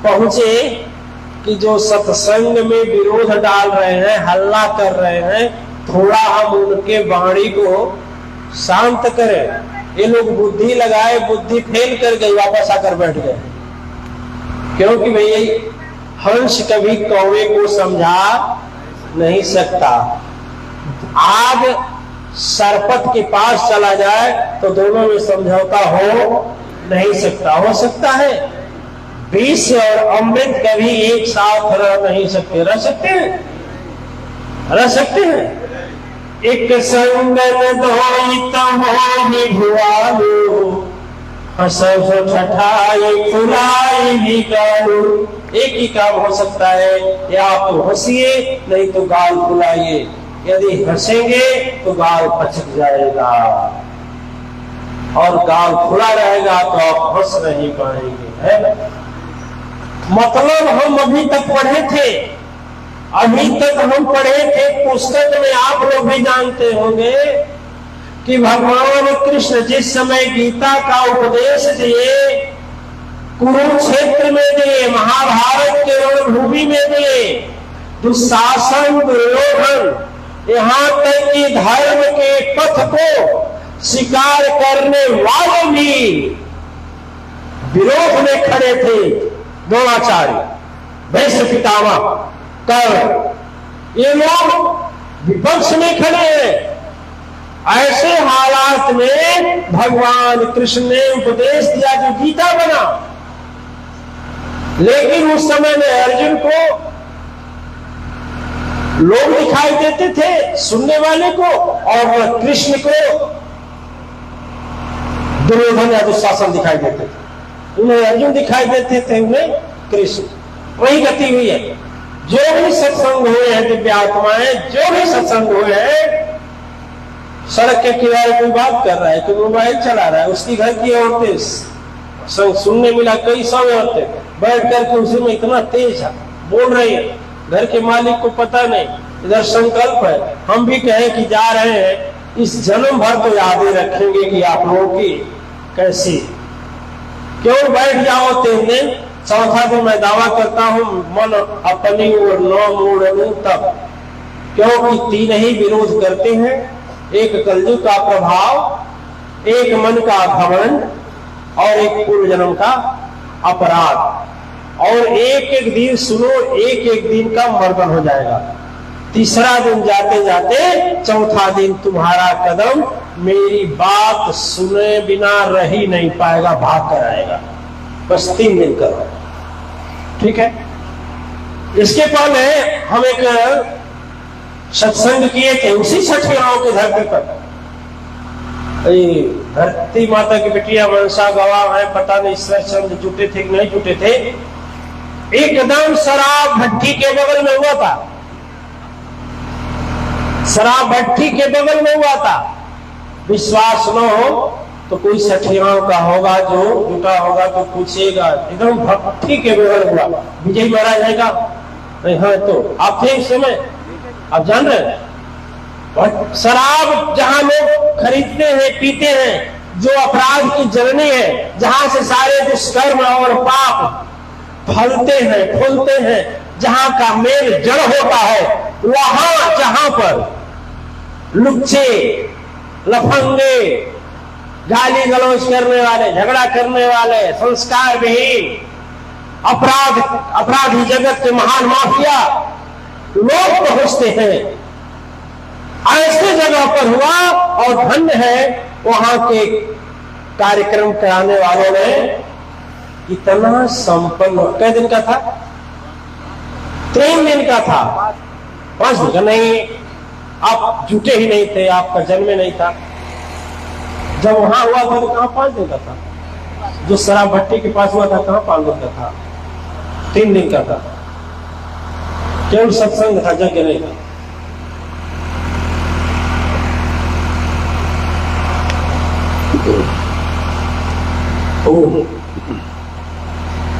पहुंचे कि जो सत्संग में विरोध डाल रहे हैं, हल्ला कर रहे हैं, थोड़ा हम उनके वाणी को शांत करें। ये लोग बुद्धि लगाए, बुद्धि फेल कर गई, वापस आकर बैठ गए। क्योंकि भाई हंस कभी कौवे को समझा नहीं सकता। आग सरपत के पास चला जाए तो दोनों में समझौता हो नहीं सकता। हो सकता है विष और अमृत कभी एक साथ रह नहीं सकते। रह सकते हैं, रह सकते हैं। एक संगन धोई तमोहि भुआलु, हंसो ठठाई फुलाई भी गालू। एक ही काम हो सकता है, या आप तो हंसिए नहीं तो गाल फुलाइए। यदि हंसेंगे तो गाल पचक जाएगा और गाल खुला रहेगा तो आप हंस नहीं पाएंगे, है? मतलब हम अभी तक पढ़े थे, अभी तक हम पढ़े थे पुस्तक में, आप लोग भी जानते होंगे कि भगवान कृष्ण जिस समय गीता का उपदेश दिए, कुरुक्षेत्र में दिए, महाभारत के रणभूमि में दिए, दुशासन दुर्योधन यहाँ तक कि धर्म के पथ को स्वीकार करने वाले भी विरोध में खड़े थे। द्रोणाचार्य, भीष्म पितामह, कर्ण, ये लोग विपक्ष में खड़े हैं। ऐसे हालात में भगवान कृष्ण ने उपदेश दिया जो गीता बना। लेकिन उस समय में अर्जुन को लोग दिखाई देते थे सुनने वाले को, और कृष्ण को दुर्योधन या दुशासन दिखाई देते थे। उन्हें अर्जुन दिखाई देते थे, उन्हें कृष्ण। वही गति हुई है। जो भी सत्संग हुए हैं दिव्य आत्माएं, जो भी सत्संग हुए हैं, सड़क के किनारे कोई बात कर रहा है, कोई मोबाइल चला रहा है, उसकी घर की औरतें सुनने मिला, कई सौ औरतें बैठ करके उसी में इतना तेज बोल रही है, घर के मालिक को पता नहीं। इधर संकल्प है, हम भी कहें कि जा रहे हैं, इस जन्म भर तो यादें रखेंगे कि आप लोगों की कैसी। क्यों बैठ जाओ 3 दिन, चौथा दिन मैं दावा करता हूं मन अपनी ओर न मोड़ूं तब। क्योंकि 3 ही विरोध करते हैं, एक कलयुग का प्रभाव, एक मन का घमंड, और एक पूर्व जन्म का अपराध। और एक दिन सुनो, एक दिन का मर्दन हो जाएगा। तीसरा दिन जाते जाते, चौथा दिन तुम्हारा कदम मेरी बात सुने बिना रह ही नहीं पाएगा, भाग कर आएगा। बस 3 दिन करो, ठीक है? इसके पहले हम एक सत्संग किए थे उसी छठ गांव के धरती पर। धरती माता की बिटिया मनसा गवाह है, पता नहीं ईश्वर चंद्र जुटे थे कि नहीं जुटे थे। एकदम शराब भट्टी के बगल में हुआ था, शराब भट्टी के बगल में हुआ था। विश्वास न हो तो कोई सठियाओं का होगा जो जुटा होगा तो पूछेगा। एकदम भट्टी के बगल हुआ। विजय महाराज है का नहीं? हाँ, तो आप थे इस समय, आप जान रहे हैं। शराब जहां लोग खरीदते हैं, पीते हैं, जो अपराध की जननी है, जहां से सारे दुष्कर्म और पाप फलते हैं, फूलते हैं, जहां का मेल जड़ होता है, वहां जहां पर लुच्चे, लफंगे, गाली गलौज करने वाले, झगड़ा करने वाले, संस्कार विहीन, अपराधी जगत के महान माफिया लोग पहुंचते हैं, ऐसे जगह पर हुआ। और धन्य है वहां के कार्यक्रम कराने वालों ने इतना संपन्न। कै दिन का था? 3 दिन का था, 5 दिन का नहीं। आप जुटे ही नहीं थे, आपका जन्म नहीं था। जब वहां हुआ था तो कहां 5 दिन का था? जो शराब भट्टी के पास हुआ था कहां 5 दिन का था? 3 दिन का था। केवल सत्संग था, यज्ञ नहीं था।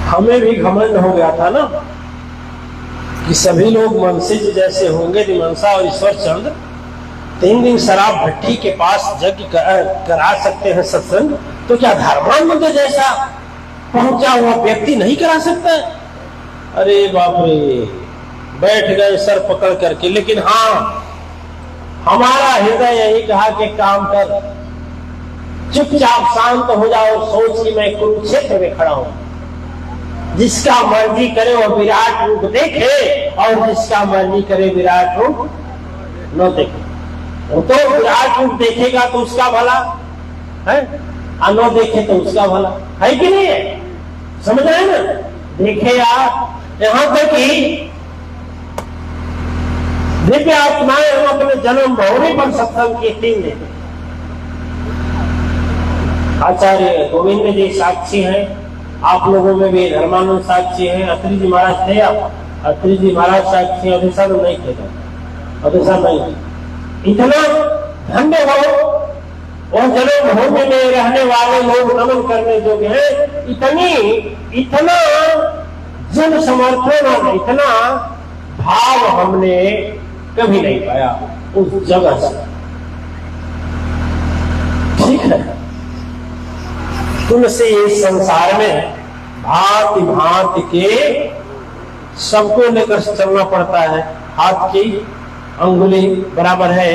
हमें भी घमंड हो गया था ना कि सभी लोग मनसिज जैसे होंगे। मनसा और ईश्वर चंद्र 3 दिन शराब भट्टी के पास यज्ञ करा सकते हैं सत्संग, तो क्या धर्मानंद जैसा पहुंचा हुआ व्यक्ति नहीं करा सकता? अरे बाप रे, बैठ गए सर पकड़ करके। लेकिन हाँ, हमारा हृदय यही कहा कि काम कर, चुपचाप शांत हो जाओ, सोच कि मैं कुरुक्षेत्र में खड़ा हूं। जिसका मर्जी करे वो विराट रूप देखे, और जिसका मर्जी करे विराट रूप न देखे। वो तो विराट रूप देखेगा तो उसका भला है, और न देखे तो उसका भला है कि नहीं है? समझ रहे हैं ना? देखे आप, यहां तक कि दिव्य आत्माएं हम अपने जन्म भूमि पर सत्संग की टीम देते। आचार्य गोविंद जी साक्षी हैं, आप लोगों में भी धर्मानंद साक्षी हैं, अत्री जी महाराज थे, अत्री जी महाराज साक्षी, अभिषेक नहीं थे, अभिषेक नहीं। इतना धन्य हो, और जन्म भूमि में रहने वाले लोग नमन करने योग्य हैं। इतना जन समर्थन और इतना भाव हमने कभी नहीं पाया उस जगह से। ठीक है, तुमसे इस संसार में भांति भांति के सबको लेकर चलना पड़ता है। हाथ की अंगुली बराबर है,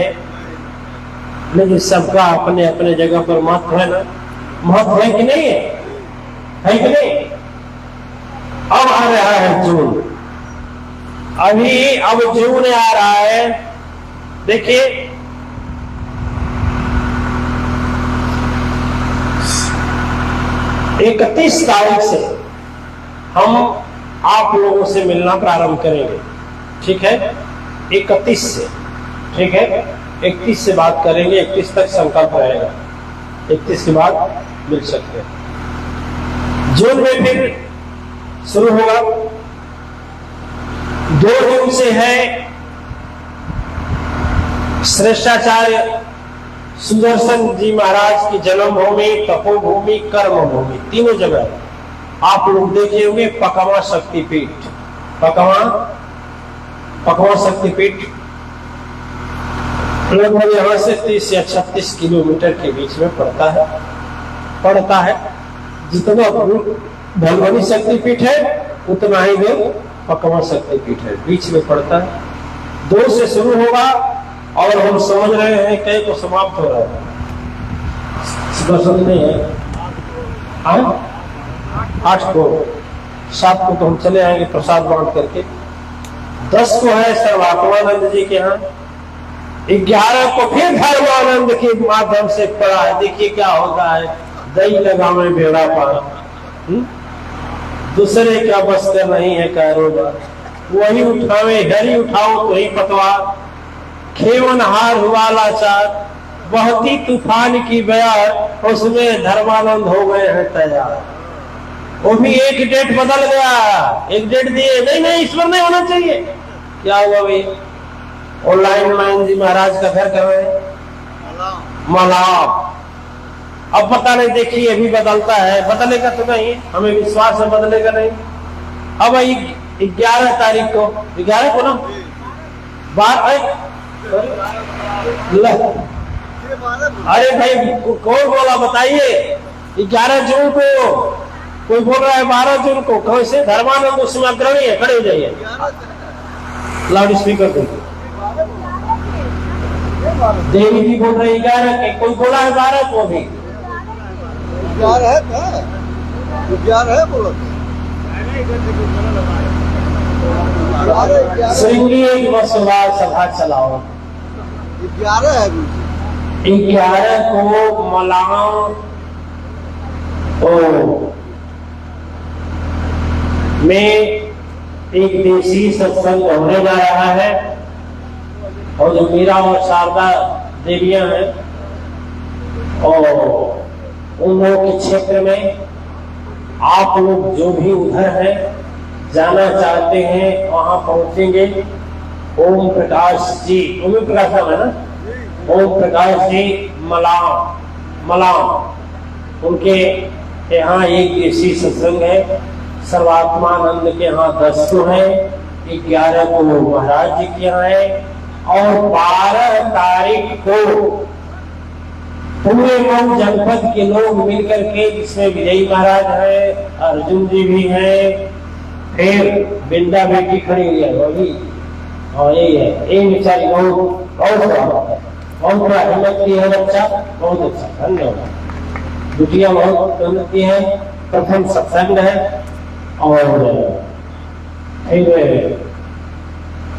लेकिन सबका अपने अपने जगह पर महत्व है ना? महत्व है कि नहीं है कि नहीं? अब आ रहा है जून, अब जून आ रहा है। देखिए, इकतीस तारीख से हम आप लोगों से मिलना प्रारंभ करेंगे। ठीक है, 31 से, ठीक है, 31 से बात करेंगे। 31 तक संकल्प रहेगा, 31 के बाद मिल सकते हैं। जून में फिर शुरू होगा। 2 जून से है श्रेष्ठाचार्य सुदर्शन जी महाराज की जन्मभूमि, तपोभूमि, कर्मभूमि, तीनों जगह आप लोग देखे होंगे। पकवा शक्तिपीठ, पकवा शक्तिपीठ लगभग यहाँ से 30 या 36 किलोमीटर के बीच में पड़ता है। जितना भलवनी शक्तिपीठ है उतना ही दूर पकवा शक्तिपीठ है, बीच में पड़ता है। 2 से शुरू होगा और हम समझ रहे हैं कई को समाप्त हो रहा है। नहीं है 8 को, 7 को तो हम चले आएंगे प्रसाद बांट करके। 10 को है सर्वात्मानंद जी के यहाँ। 11 को फिर धर्मानंद के माध्यम से पढ़ा है। देखिए क्या होता है, दही लगावे बेड़ा पार, दूसरे का बस का नहीं है कारोबार, वही उठावे हरी उठाओ तो ही पतवार, खेवन हार हुआ लाचार, बहती तूफान की बयार, उसमें धर्मानंद हो गए हैं तैयार। वो भी एक डेट बदल गया, एक डेट दिए, नहीं इस पर नहीं होना चाहिए। क्या हुआ भाई? ऑनलाइन मान जी महाराज का घर कहाँ है? मलाव। अब पता नहीं, देखिए अभी बदलता है, बदलेगा तो नहीं, हमें विश्वास है बदलेगा नहीं। अब 11 तारीख को, 11 को ना 12, अरे भाई कौन बोला बताइए? 11 जून को कोई बोल रहा है 12 जून को। कैसे? धर्मानंद उसमें अग्रणी है, खड़े हो जाइए, लाउड स्पीकर दो। देवी जी बोल रहे 11 के, कोई बोला है 12 को भी? 11 है बोलो। श्रृंगी एक मसवार सभा चलाओ। 11 है, 11 को मलाओ में एक देशी सत्संग होने जा रहा है, और जो मीरा और शारदा देवियां हैं, और उन लोगों के क्षेत्र में आप लोग जो भी उधर हैं जाना चाहते हैं वहां पहुंचेंगे। ओम प्रकाश जी, ओम प्रकाश है ना, ओम प्रकाश जी मलाम, उनके यहाँ एक देशी सत्संग है। सर्वात्मानंद के यहाँ 10 को है, 11 को महाराज जी के यहाँ है, और 12 तारीख को पूरे मऊ जनपद के लोग मिलकर के, जिसमें विजयी महाराज है, अर्जुन जी भी हैं, फिर बिंदा बेटी खड़ी हुई है, वो भी और यही है, ये बेचारी बहुत बहुत बड़ा हिम्मत की है बच्चा, बहुत अच्छा, धन्यवाद। बिटिया बहुत हिम्मत की है, प्रथम सत्संग है। और फिर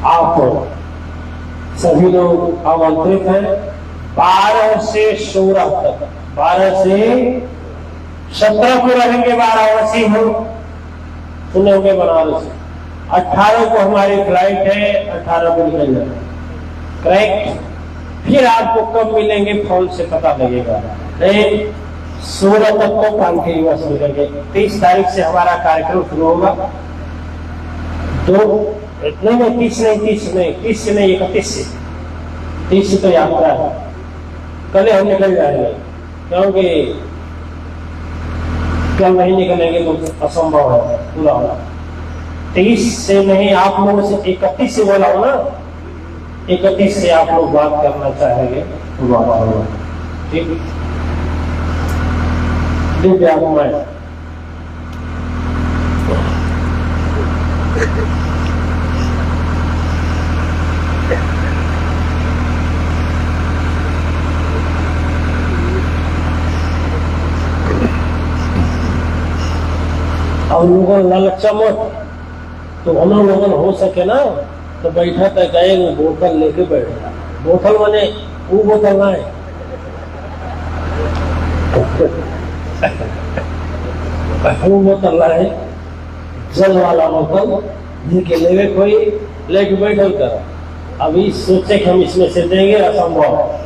आप सभी लोग आमंत्रित हैं 12 से 16 तक, 12 से 17 को रहेंगे वाराणसी हम, सुने होंगे बनारस। 18 को हमारी फ्लाइट है, 18 को निकल जाए, करेक्ट। फिर आपको कब मिलेंगे फोन से पता लगेगा, नहीं 16 तक तो कंटिन्यूअस मिलेंगे। 30 तारीख से हमारा कार्यक्रम शुरू होगा, तो नहीं 30 से नहीं 31 से, 30 से तो यात्रा है, कल हम निकल जाएंगे, क्योंकि कल नहीं निकलेंगे तो असंभव है पूरा होना। 30 से नहीं, आप लोगों से 31 से बोला हो ना, 31 से आप लोग बात करना चाहेंगे तो बात होगा, ठीक। दिव्य आत्माएं और लोगों लालचा मत, तो हम लोगन हो सके ना तो बैठा तक गए वो बोतल लेके बैठा, बोतल बने वो बोतल ना है वो बोतल ना है, जल वाला बोतल जिनके लेवे कोई लेके बैठल कर। अभी सोचे कि हम इसमें से देंगे, असंभव है।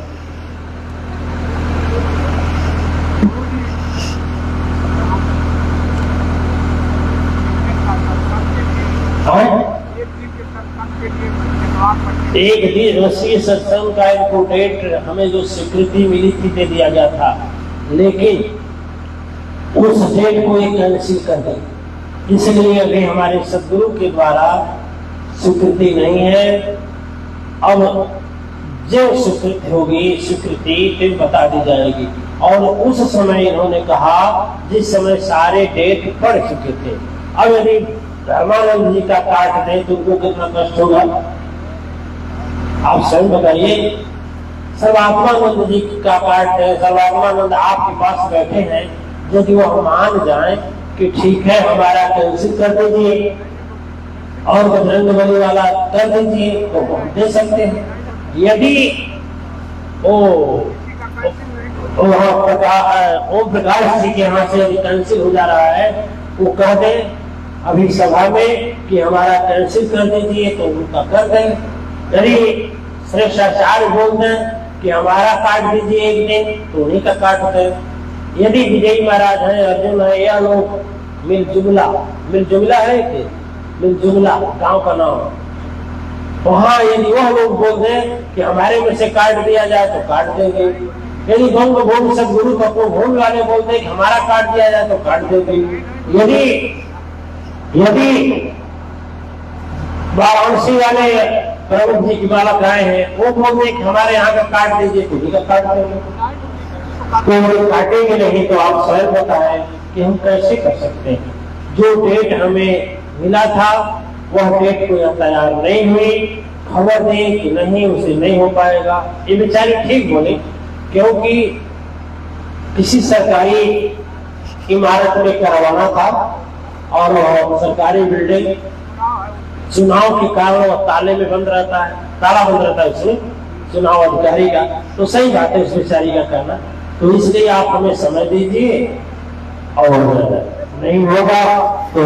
एक दिवसीय सत्संग का इनको डेट हमें जो स्वीकृति मिली थी दे दिया गया था, लेकिन उस डेट को एक कैंसिल कर दी, इसलिए अभी हमारे सदगुरु के द्वारा स्वीकृति नहीं है। अब जो स्वीकृति होगी स्वीकृति फिर बता दी जाएगी। और उस समय इन्होंने कहा जिस समय सारे डेट पढ़ चुके थे। अब यदि धर्मानंद जी का काट दें तो उनको कितना कष्ट होगा, आप स्वयं बताइए। सर्वात्मानंद जी का काट है, सर्वात्मानंद आपके पास बैठे हैं, यदि वो मान जाए कि ठीक है हमारा कैंसिल कर दीजिए और बजरंग बली वाला कर दीजिए तो हम दे सकते हैं। यदि ओम प्रकाश जी के यहाँ से यदि कैंसिल हो जा रहा है, वो कह दे अभी सभा में कि हमारा कैंसिल कर दीजिए तो उनका कर दें। यदि श्रेष्ठाचार्य बोल दें कि हमारा काट दीजिए एक दिन तो उन्हीं का काट दें। यदि विजयी महाराज है, अर्जुन है, या लोग मिलजुमला है कि मिलजुमला गांव का नाम, वहाँ यदि वह लोग बोल दें कि हमारे में से काट दिया जाए तो काट देंगे। यदि गंग भोग सदगुरु को भोग वाले बोल दें कि हमारा काट दिया जाए तो काट देंगे। यदि वाराणसी वाले प्रभु जी की बालक आए हैं, वो बोल दें कि हमारे यहाँ का काट दीजिए तो उन्हीं का काट देंगे। तो काटेंगे नहीं तो आप स्वयं बताएं कि हम कैसे कर सकते हैं। जो डेट हमें मिला था वह डेट को तैयार नहीं हुई, खबर दें कि नहीं उसे नहीं हो पाएगा। ये बेचारी ठीक बोले, क्योंकि किसी सरकारी इमारत में करवाना था और सरकारी बिल्डिंग चुनाव के कारण ताले में बंद रहता है, ताला बंद रहता है उसमें चुनाव अधिकारी का। तो सही बात है उस बेचारी का कहना, तो इसलिए आप हमें समय दीजिए और नहीं होगा तो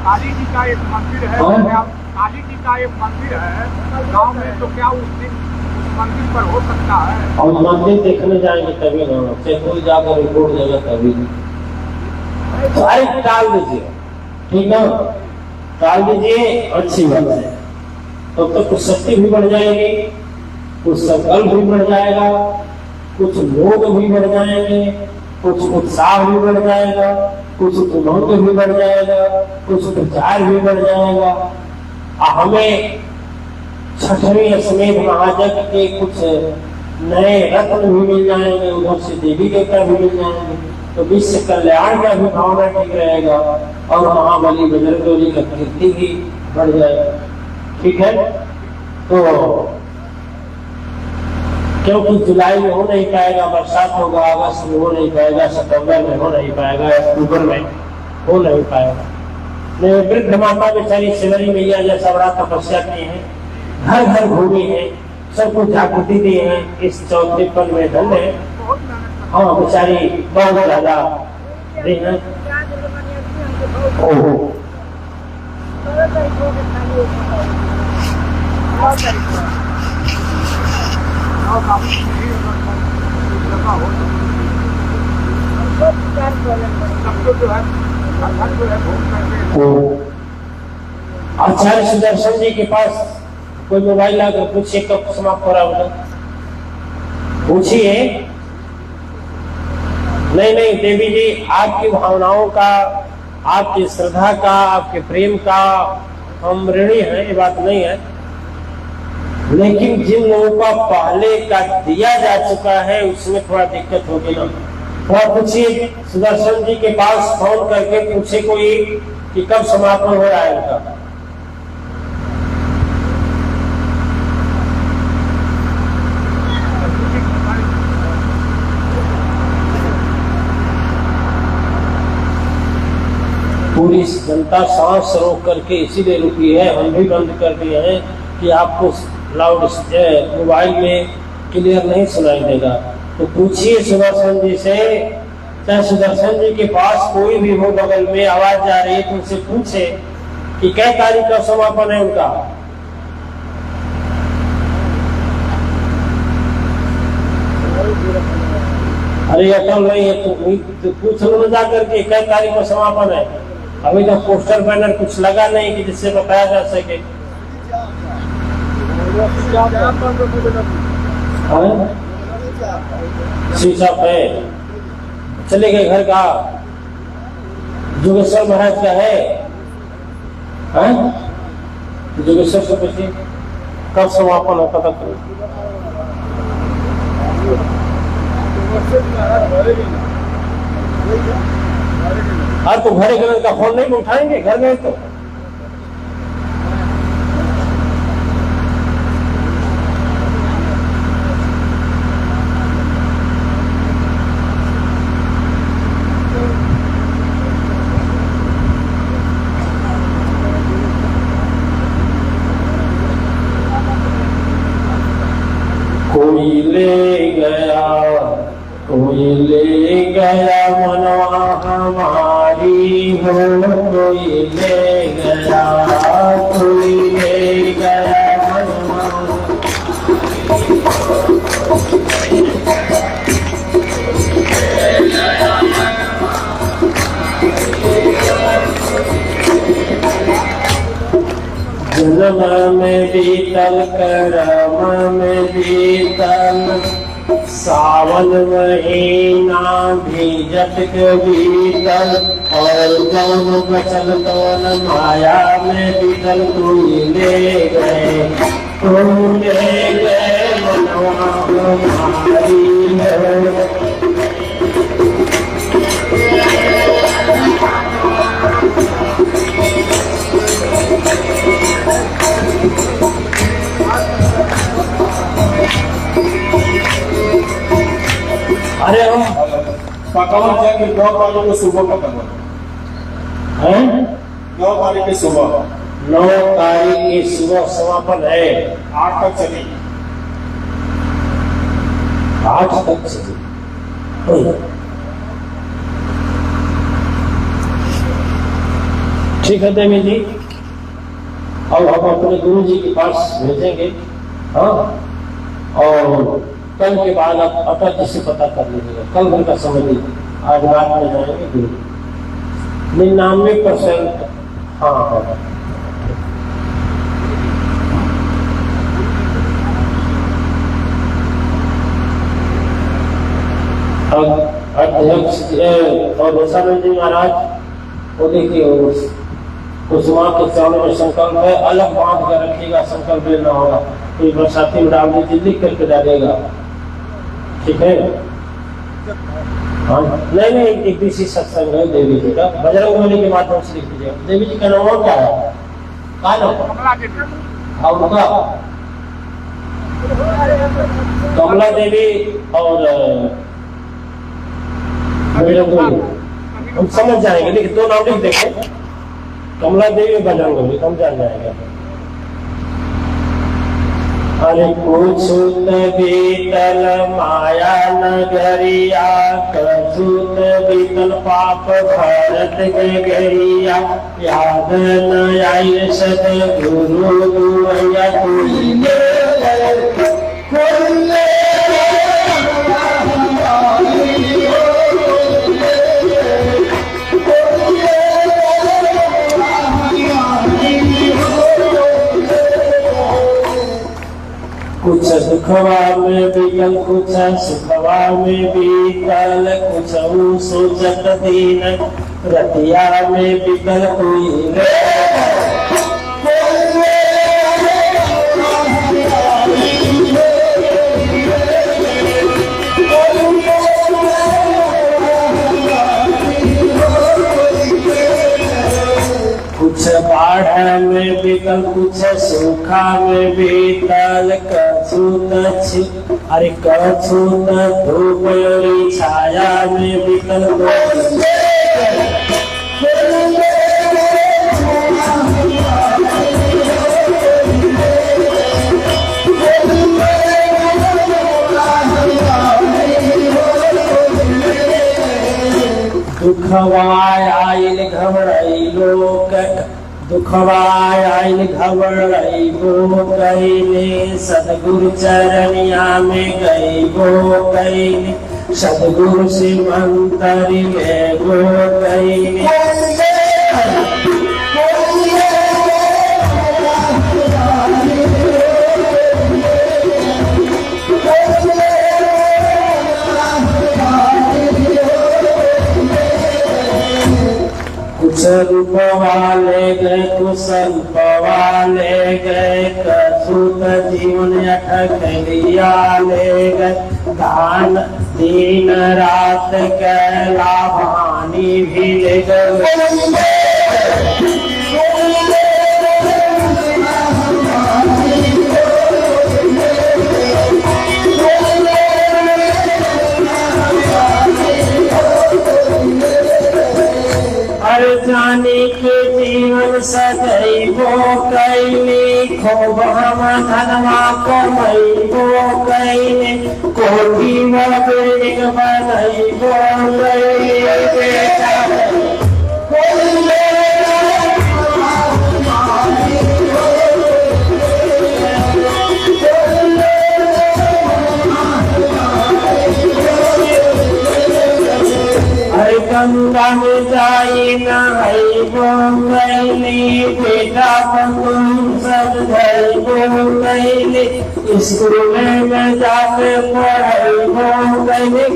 काली जी का एक मंदिर है, काली जी का एक मंदिर है गांव में, तो क्या उस दिन उस मंदिर पर हो सकता है? और मंदिर देखने जाएंगे तभी ना, कोई जाकर रिपोर्ट देगा तभी। अरे टाल दीजिए, ठीक है, टाल दीजिए, अच्छी बात है। तो कुछ शक्ति भी बढ़ जाएगी, कुछ संकल्प भी बढ़ जाएगा, कुछ लोग भी बढ़ जाएंगे, कुछ उत्साह भी बढ़ जाएगा, कुछ उमंग भी बढ़ जाएगा, कुछ प्रचार भी बढ़ जाएगा। हमें छठवीं अश्वमेध महायज्ञ के कुछ नए रत्न भी मिल जाएंगे, उधर से देवी देवता भी मिल जाएंगे, तो विश्व कल्याण का भी भावना ठीक रहेगा और महाबली बजरंगबली का कीर्ति भी बढ़ जाएगा। ठीक है, तो क्योंकि जुलाई में हो नहीं पाएगा, बरसात होगा, अगस्त में हो नहीं पाएगा, सितंबर में हो नहीं पाएगा, अक्टूबर में हो नहीं पाएगा। वृद्ध माता बेचारी शिवरी मैया जैसा बड़ा तपस्या की है, घर घर घूमी है, सबको जागृति दी है, इस चौथेपन में धन है। हाँ बेचारी बहुत ज्यादा दी है। ओहो आचार्य सुदर्शन जी के पास कोई मोबाइल आकर पूछिए कब समाप्त हो रहा होगा, पूछिए। नहीं नहीं देवी जी, आपकी भावनाओं का, आपकी श्रद्धा का, आपके प्रेम का हम ऋणी हैं, ये बात नहीं है, लेकिन जिन लोगों का पहले का दिया जा चुका है उसमें थोड़ा दिक्कत होगी ना। थोड़ा पूछिए सुदर्शन जी के पास फोन करके पूछे कोई कि कब समापन हो रहा है उनका। पूरी जनता सांस रोक करके इसीलिए रुकी है, हम भी बंद कर दिए हैं कि आपको लाउड मोबाइल में क्लियर नहीं सुनाई देगा। तो पूछिए सुदर्शन जी से, चाहे सुदर्शन जी के पास कोई भी हो बगल में आवाज जा रही है तो उनसे पूछे कि क्या तारीख का समापन है उनका। अरे अटल नहीं है तो पूछ लो जा करके क्या तारीख का समापन है। अभी तक पोस्टर बैनर कुछ लगा नहीं कि जिससे बताया जा सके। स्विच ऑफ है, चले गए घर का, जोगेश्वर महाराज का है, जोगेश्वर से पूछिए कब समापन होता था। हाँ तो घरे गए का फोन नहीं उठाएंगे, घर गए तो कोई ले गया, कोई ले गया मनवा हमारी हो, कोई ले गया, कोई ले गया मनवा। जन्म में बीतल करम में बीतल, सावन महीना भीजत के बीतल, और कौन बचल कौन माया में बीतल। कोई ले गए, कोई ले गए मनवा हमारी है। अरे हम पकावन जाएंगे 9 तारीख को सुबह पकावन हैं, 9 तारीख की सुबह, 9 तारीख की सुबह समापन है। 8 तक चली, 8 तक चली। ठीक है देवी जी, अब हम अपने गुरु जी के पास भेजेंगे। हाँ, और कल के बाद आप अटल जी से पता कर लीजिएगा, कल भर का समय लीजिए, आज रात में जाएंगे गुरु 99%। हाँ हाँ अध्यक्ष और दशानंद जी महाराज वो देखिए, उस माँ के चरणों में संकल्प है, अलग बांध कर रखिएगा, संकल्प लेना होगा। कोई बरसाती में डाल दीजिए, लिख करके डालेगा ठीक है। हाँ नहीं नहीं, एक दिवसीय सत्संग है देवी जी का, बजरंग बली के माध्यम से लिख दीजिए। देवी जी का नाम क्या है? क्या नाम? कमला देवी। हाँ उनका कमला देवी और बजरंग बली हम समझ जाएंगे। लेकिन दो नाम लिख देंगे, कमला देवी और बजरंग बली, हम जान जाएंगे। अरे कुछुत बीतल माया नगरिया, कछुत बीतल पाप भरत के गरिया, याद न आई सतगुरु दुआया कुछ दुखवा में बीतल, कुछ सुखवा में बीतल, कुछ सोचत दीन रतिया में बीतल कोई कुछ बाढ़ में बीतल, कुछ सूखा में बीतल, अरे कछुत धूप और छाया में बीतल। दुखवाय आइल घबराइलो, दुखवाय आइल घबराइलो कैले, सदगुरु चरनिया में गईबो कैले, सदगुरु से मंतरी में गो कैले। कुछ रूपवा ले गए, कुछ रूपवा ले गए, कछुत जीवन अटक लिया ले गए, दान दिन रात कैला भानी भी ले गए। जाने के जीवन सदैवो कैली, खूब हम धनवा कमैबो कैली, कोठी बिल्डिंग बनैबो कैली बेटा। गंगा में जाई नहाइबो कैली, बेटा बंधु सब धैबो कैली, स्कूल में जाके पढ़ाइबो कैली।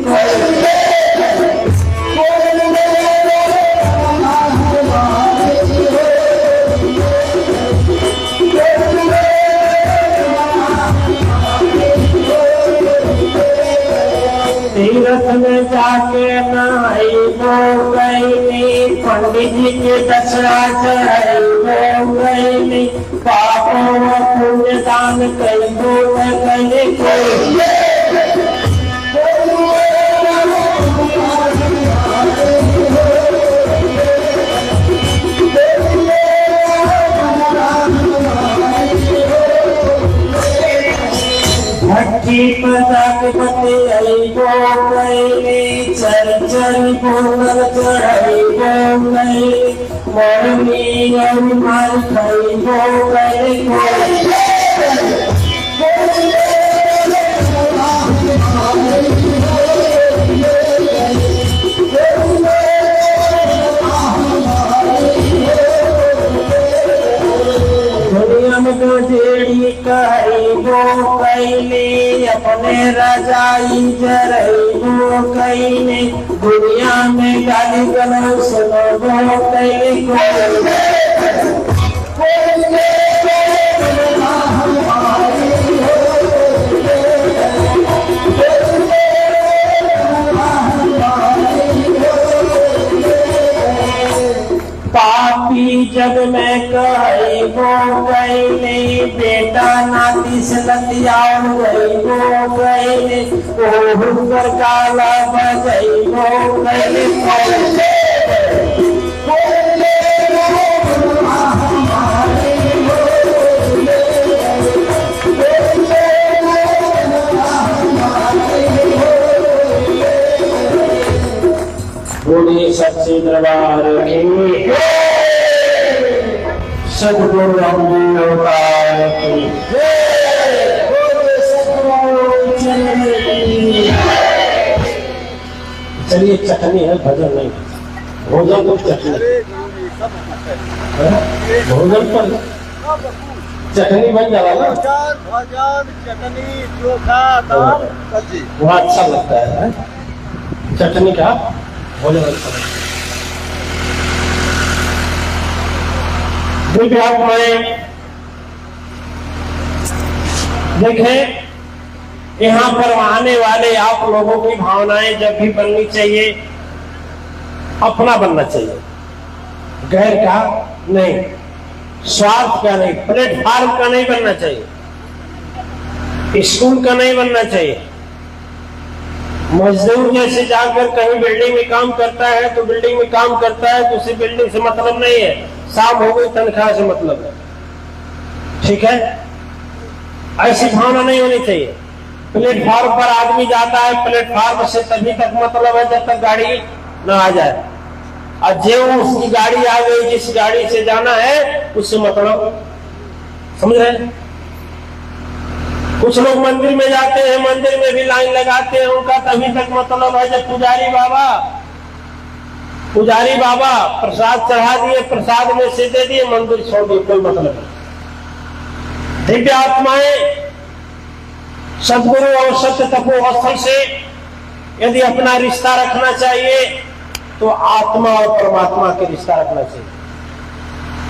तीर्थ में जाके नहाइबो कैली, पंडित जी के दक्षिणा चढ़ाइबो कैली, पापों पुण्य दान कैबो कैली। भट्टी पताक पते आइबो कैली, चल चल बोल चढ़ाइबो कैली, मरनी और मार खाइबो कैली। दुनिया में तो जेड़ी कहइबो कैली, अपने रजाई जरइबो कैली, दुनिया में गाली गलौज सुनबो कैली। जब मैं कही गो गईले, बेटा नाती से लतियाओ गई गो गईले, ओहु कर काला बजई गो गईले। बोलिए सच्चे दरबार की सद्गुरु रामदेव की चलिए चटनी है, भजन नहीं, भोजन तो चटनी, भोजन पर चटनी बन जाला ना, भजन चटनी चोखा दाल सब्जी वो अच्छा लगता है चटनी का भोजन अच्छा लगता है। दिव्य आत्माएं देखें, यहाँ पर आने वाले आप लोगों की भावनाएं जब भी बननी चाहिए अपना बनना चाहिए, गैर का नहीं, स्वार्थ का नहीं, प्लेटफॉर्म का नहीं बनना चाहिए, स्कूल का नहीं बनना चाहिए। मजदूर जैसे जाकर कहीं बिल्डिंग में काम करता है तो बिल्डिंग में काम करता है तो उसी बिल्डिंग से मतलब नहीं है, शाम हो गई तनख्वाह से मतलब है, ठीक है। ऐसी भावना नहीं होनी चाहिए। प्लेटफॉर्म पर आदमी जाता है, प्लेटफॉर्म से तभी तक मतलब है जब तक गाड़ी न आ जाए, और जो उसकी गाड़ी आ गई जिस गाड़ी से जाना है उससे मतलब, समझ रहे हैं। कुछ लोग मंदिर में जाते हैं, मंदिर में भी लाइन लगाते हैं, उनका तभी तक मतलब है जब पुजारी बाबा प्रसाद चढ़ा दिए, प्रसाद में से दे दिए, मंदिर छोड़ दिए, कोई मतलब नहीं। दिव्य आत्माएं सद्गुरु और सत्य तपोस्थल से यदि अपना रिश्ता रखना चाहिए तो आत्मा और परमात्मा के रिश्ता रखना चाहिए,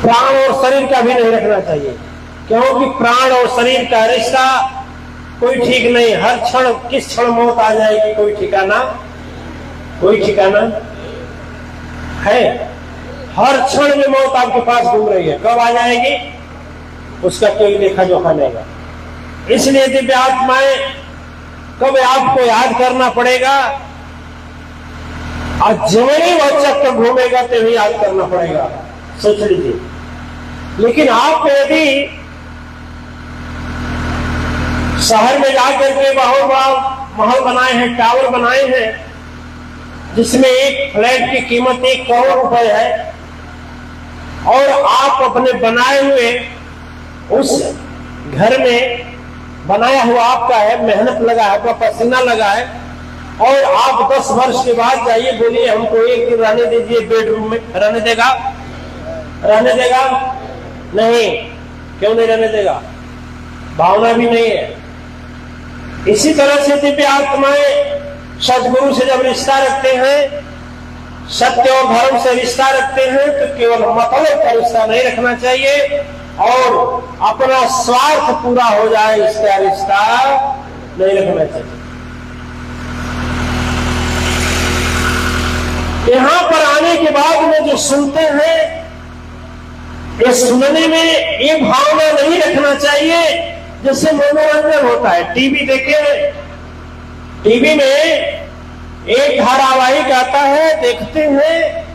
प्राण और शरीर का भी नहीं रखना चाहिए, क्योंकि प्राण और शरीर का रिश्ता कोई ठीक नहीं। हर क्षण किस क्षण मौत आ जाएगी कोई ठिकाना है। हर क्षण में मौत आपके पास घूम रही है, कब आ जाएगी उसका कोई लेखा जोखा नहीं है। इसलिए दिव्य आत्माएं कब आपको याद करना पड़ेगा, और जवनी वह चक्कर घूमेगा तभी याद करना पड़ेगा, सोच लीजिए। लेकिन आप यदि शहर में जाकर के बहुत बड़ा महल बनाए हैं, टावर बनाए हैं, जिसमें एक फ्लैट की कीमत 1 करोड़ रुपए है, और आप अपने बनाए हुए उस घर में, बनाया हुआ आपका है, मेहनत लगा है, आपका पसीना लगा है, और आप 10 वर्ष के बाद जाइए बोलिए हमको एक दिन रहने दीजिए बेडरूम में, रहने देगा? नहीं। क्यों नहीं रहने देगा? भावना भी नहीं है। इसी तरह से दिव्य आत्माएं सद्गुरु से जब रिश्ता रखते हैं, सत्य और धर्म से रिश्ता रखते हैं, तो केवल मतलब का रिश्ता नहीं रखना चाहिए, और अपना स्वार्थ पूरा हो जाए इसका रिश्ता नहीं रखना चाहिए। यहां पर आने के बाद में जो सुनते हैं, ये सुनने में ये भावना नहीं रखना चाहिए जैसे मनोरंजन होता है। टीवी देखे, टीवी में एक धारावाहिक आता है, देखते हैं,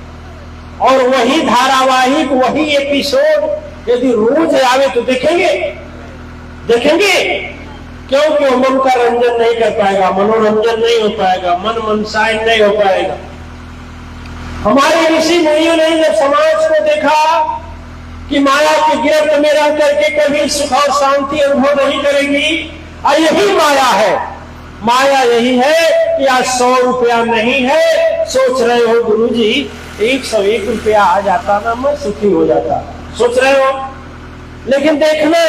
और वही धारावाहिक, वही एपिसोड यदि रोज आवे तो देखेंगे? क्योंकि वो मन का रंजन नहीं कर पाएगा, मनोरंजन नहीं हो पाएगा, मन मनसायन नहीं हो पाएगा। हमारे ऋषि मुनियों ने जब समाज को देखा कि माया की गिरफ्त में रह करके कभी सुख और शांति अनुभव नहीं करेंगी, और यही माया है, माया यही है कि आज 100 रुपया नहीं है, सोच रहे हो गुरुजी 101 रुपया आ जाता ना मैं सुखी हो जाता, सोच रहे हो। लेकिन देखना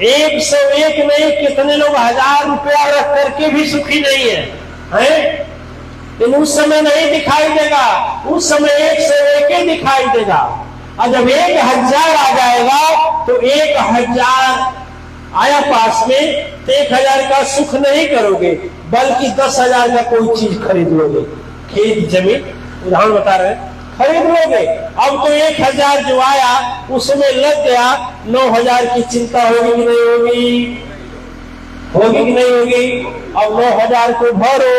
101 नहीं, कितने लोग 1000 रुपया रख करके भी सुखी नहीं है, लेकिन उस समय नहीं दिखाई देगा, उस समय 101 ही दिखाई देगा। और जब 1000 आ जाएगा तो 1000 आया पास में, तो 1000 का सुख नहीं करोगे, बल्कि 10,000 का कोई चीज खरीद लोगे। खेत जमीन, उदाहरण बता रहे हैं, खरीद लोगे। अब तो 1000 जो आया उसमें लग गया, 9000 की चिंता होगी कि नहीं होगी? होगी कि नहीं होगी? अब 9000 को भरो।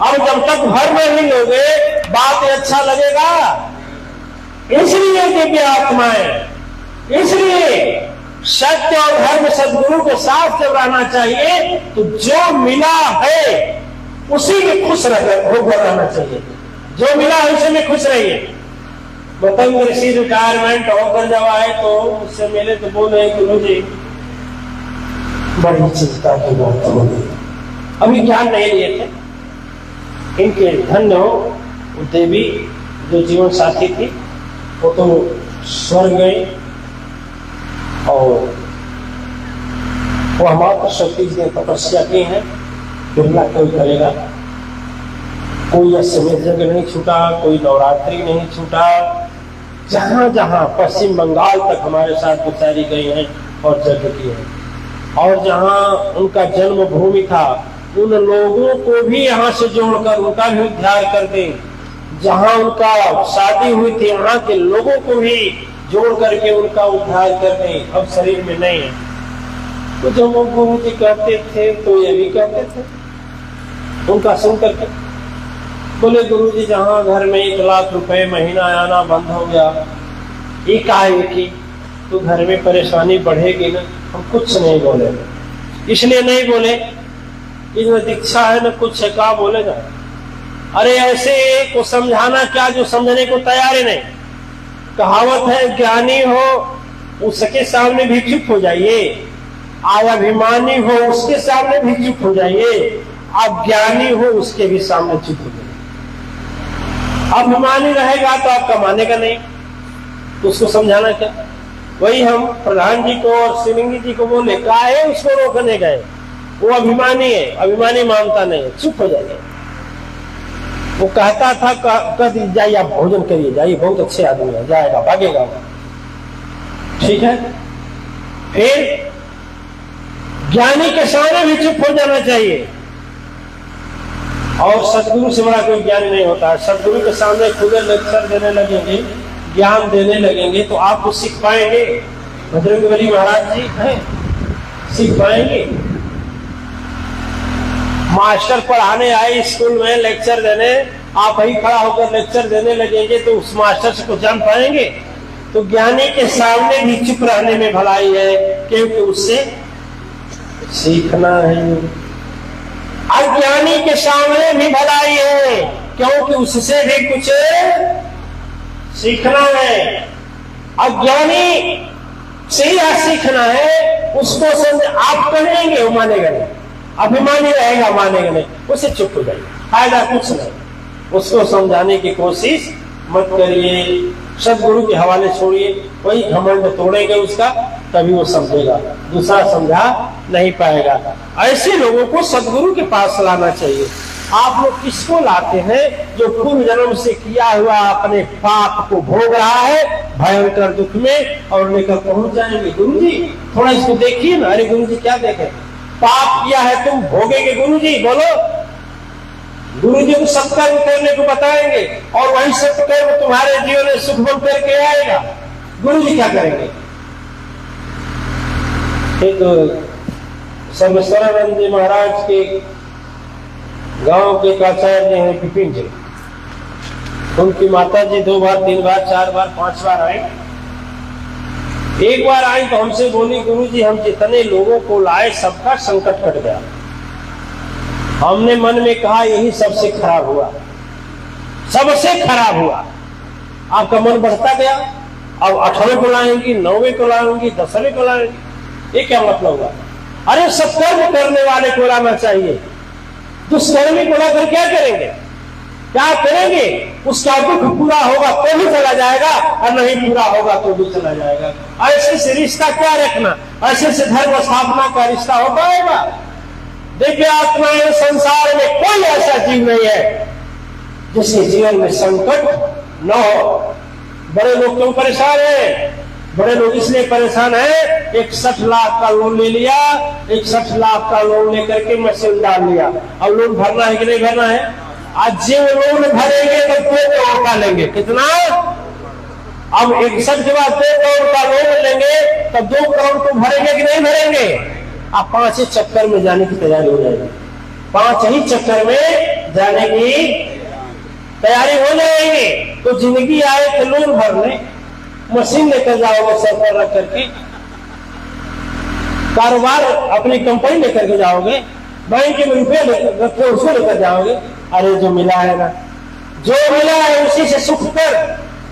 अब जब तक भर नहीं लोगे बात अच्छा लगेगा। इसलिए दिव्य आत्माएं, इसलिए सत्य और धर्म सद्गुरु के साथ जब रहना चाहिए तो जो मिला है उसी में खुश होकर रहना चाहिए। जो मिला है उसी में खुश रहिए। मतंग ऋषि रिटायरमेंट होकर जब आए तो उससे मिले तो बोले गुरु जी बड़ी चिंता की बात हो गई, अभी ज्ञान नहीं लिए थे। इनके धन्य हो देवी जो जीवन साथी थी वो तो स्वर्ग गई और वह मात्र 36 दिन तपस्या की है, बिरला कोई करेगा। कोई अश्वमेध यज्ञ नहीं छूटा, कोई नवरात्रि नहीं छूटा। जहां जहां पश्चिम बंगाल तक हमारे साथ बेचारी गई हैं और यज्ञ किए हैं, और जहां उनका जन्म भूमि था उन लोगों को भी यहाँ से जोड़कर उनका भी उद्धार कर दें। जहां उनका शादी हुई थी यहाँ के लोगों को भी जोड़ करके उनका उद्धार कर दें। अब शरीर में नहीं है तो जब वो गुरु जी कहते थे तो ये भी कहते थे उनका सुन करके। बोले गुरु जी जहाँ घर में 1 लाख रुपए महीना आना बंद हो गया, एकाएकी तो घर में परेशानी बढ़ेगी ना। हम कुछ नहीं बोले, इसलिए नहीं बोले इसमें दीक्षा है ना कुछ है, क्या बोलेगा? अरे ऐसे को समझाना क्या जो समझने को तैयार ही नहीं। कहावत है ज्ञानी हो उसके सामने भी चुप हो जाइए, आज अभिमानी हो उसके सामने भी चुप हो जाइए, अज्ञानी हो उसके भी सामने चुप हो जाइए। अभिमानी रहेगा तो आपका मानेगा नहीं, तो उसको समझाना क्या? वही हम प्रधान जी को और शिवलिंगी जी को बोले काहे उसको रोकने गए, वो अभिमानी है, अभिमानी मानता नहीं है, चुप हो जाइए। वो कहता था कह जाइए आप भोजन करिए, जाइए बहुत अच्छे आदमी है, जाएगा भागेगा। ठीक है, फिर ज्ञानी के सामने भी चुप हो जाना चाहिए। और सदगुरु से बड़ा कोई ज्ञान नहीं होता है। सदगुरु के सामने खुद लेक्चर देने लगेंगे, ज्ञान देने लगेंगे तो आप कुछ सीख पाएंगे? बजरंगबली महाराज जी हैं, सीख पाएंगे? मास्टर पढ़ाने आए स्कूल में लेक्चर देने, आप ही खड़ा होकर लेक्चर देने लगेंगे तो उस मास्टर से कुछ जान पाएंगे? तो ज्ञानी के सामने भी चुप रहने में भलाई है, क्योंकि उससे सीखना है। अज्ञानी के सामने भी भलाई है, क्योंकि उससे भी कुछ सीखना है। अज्ञानी से ही सीखना है, उसको समझ आप कहेंगे वो मानेगा नहीं, अभिमानी रहेगा मानेगा नहीं, उसे चुप हो जाइए, फायदा कुछ नहीं। उसको समझाने की कोशिश मत करिए, सदगुरु के हवाले छोड़िए, वही घमंड तोड़ेंगे उसका, तभी वो समझेगा, दूसरा समझा नहीं पाएगा। ऐसे लोगों को सदगुरु के पास लाना चाहिए। आप लोग किसको लाते हैं? जो पूर्व जन्म से किया हुआ अपने पाप को भोग रहा है भयंकर दुख में, और लेकर पहुंच जाएंगे गुरु जी थोड़ा इसको देखिए ना। अरे गुरु जी क्या देखे, पाप किया है तुम भोगेंगे गुरु जी, बोलो। गुरु जी को सत्कर्म करने को बताएंगे और वही सत्कर्म तुम्हारे जीवन में सुख बन करके आएगा। गुरु जी क्या करेंगे? एक सर्वेश्वरानंद जी महाराज के गांव के आचार्य हैं विपिन जी, उनकी माता जी 2 बार 3 बार 4 बार 5 बार आई। एक बार आई तो हमसे बोली गुरु जी हम जितने लोगों को लाए सबका संकट कट गया। हमने मन में कहा यही सबसे खराब हुआ, सबसे खराब हुआ। आपका मन बढ़ता गया, अब 8वें को लाएंगी, 9वें को लाएंगी, 10वें को लाएंगी, ये क्या मतलब हुआ? अरे सत्कर्म करने वाले को लाना चाहिए, दुष्कर्मी को लाकर क्या करेंगे? क्या करेंगे? उसका दुख पूरा होगा तो भी चला जाएगा और नहीं पूरा होगा तो भी चला जाएगा। ऐसे से रिश्ता क्या रखना? ऐसे से धर्म स्थापना का रिश्ता हो पाएगा? दिव्य आत्माएं संसार में कोई ऐसा जीव नहीं है जिसके जीवन में संकट न हो। बड़े लोग क्यों परेशान है? बड़े लोग इसलिए परेशान है, 61 लाख का लोन ले लिया, 61 लाख का लोन लेकर के मशीन डाल लिया, अब लोन भरना है कि नहीं भरना है? आज जीव लोन भरेंगे तो 2 करोड़ का लेंगे। कितना? अब 61 के बाद 2 करोड़ का लोन लेंगे तो 2 करोड़ तो भरेंगे कि नहीं भरेंगे? अब 5 ही चक्कर में जाने की तैयारी हो जाएगी। 5 ही चक्कर में जाने की तैयारी हो जाएगी। तो जिंदगी आए तो लोन भर ले, मशीन लेकर जाओगे सर पर रख करके, कारोबार अपनी कंपनी लेकर के जाओगे, बैंक में रुपये रखे उसको लेकर जाओगे। अरे जो मिला है ना, जो मिला है उसी से सुख कर,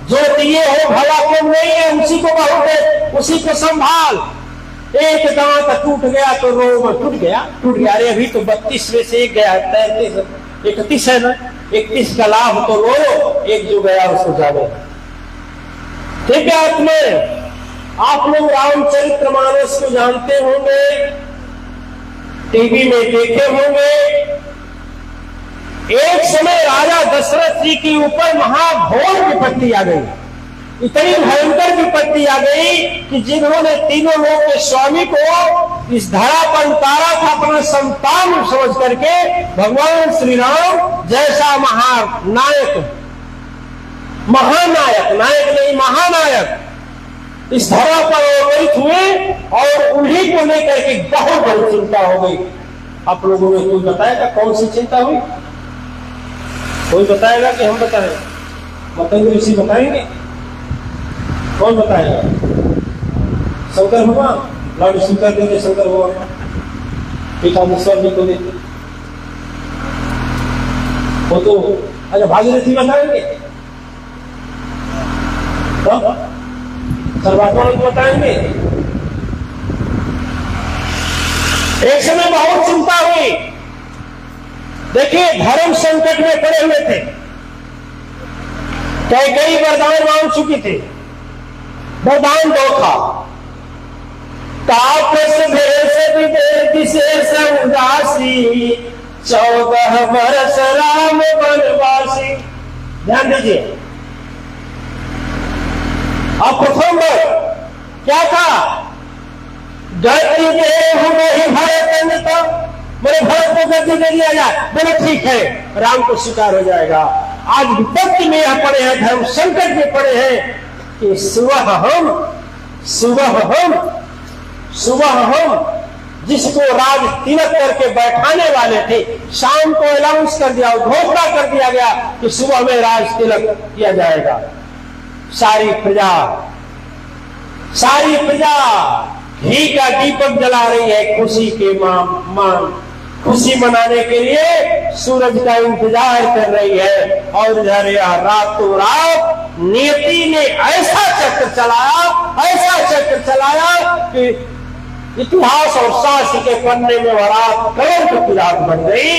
जो दिए हो भला कम नहीं है, उसी को बहुत है, उसी को संभाल। एक दांत टूट गया तो रो टूट गया। अरे अभी तो 32 में से एक गया, 31 है ना, 31 का लाभ तो लो, एक जो गया उसको जाने। ठीक है, आप लोग रामचरितमानस को जानते होंगे, टीवी में देखे होंगे। एक समय राजा दशरथ जी के ऊपर महाघोर विपत्ति आ गई, इतनी भयंकर विपत्ति आ गई कि जिन्होंने तीनों लोक के स्वामी को इस धरा पर उतारा था अपना संतान समझ करके, भगवान श्री राम जैसा महानायक, नायक नहीं महानायक इस धरा पर अवतरित हुए और उन्हीं को लेकर के बहुत बड़ी चिंता हो गई। आप लोगों ने कोई बताएगा कौन सी चिंता हुई? कोई बताएगा कि हम बताएं? मतंग ऋषि बताएंगे? कौन बताएगा? शंकर भगवान, लाडू स्वीकार देंगे शंकर भगवान, पीठाधीश्वर जी को देते वो तो। अच्छा, भागीरथी बताएंगे? सर्वात्मा को बताएंगे? एक समय बहुत चिंता हुई। देखिए, धर्म संकट में पड़े हुए थे, कई वरदान मांग चुकी थी, वरदान 2 था, तापस भेष विशेष उदासी 14 वर्ष राम वनवासी। ध्यान दीजिए, अब प्रथम क्या था? गति देह नहीं भरत तो मेरे भरत को गति दे दिया जाए, बोले ठीक है, राम को स्वीकार हो जाएगा। आज विपत्ति में यह पड़े हैं, धर्म संकट में पड़े हैं कि सुबह हम जिसको राज तिलक करके बैठाने वाले थे, शाम को अनाउंस कर दिया, घोषणा कर दिया गया कि सुबह में राज तिलक किया जाएगा। सारी प्रजा घी का दीपक जला रही है, खुशी के खुशी मनाने के लिए सूरज का इंतजार कर रही है। और इधर रातों रात नियति ने ऐसा चक्र चलाया कि इतिहास और शास्त्र के पन्ने में रात कलंक की रात बन गई।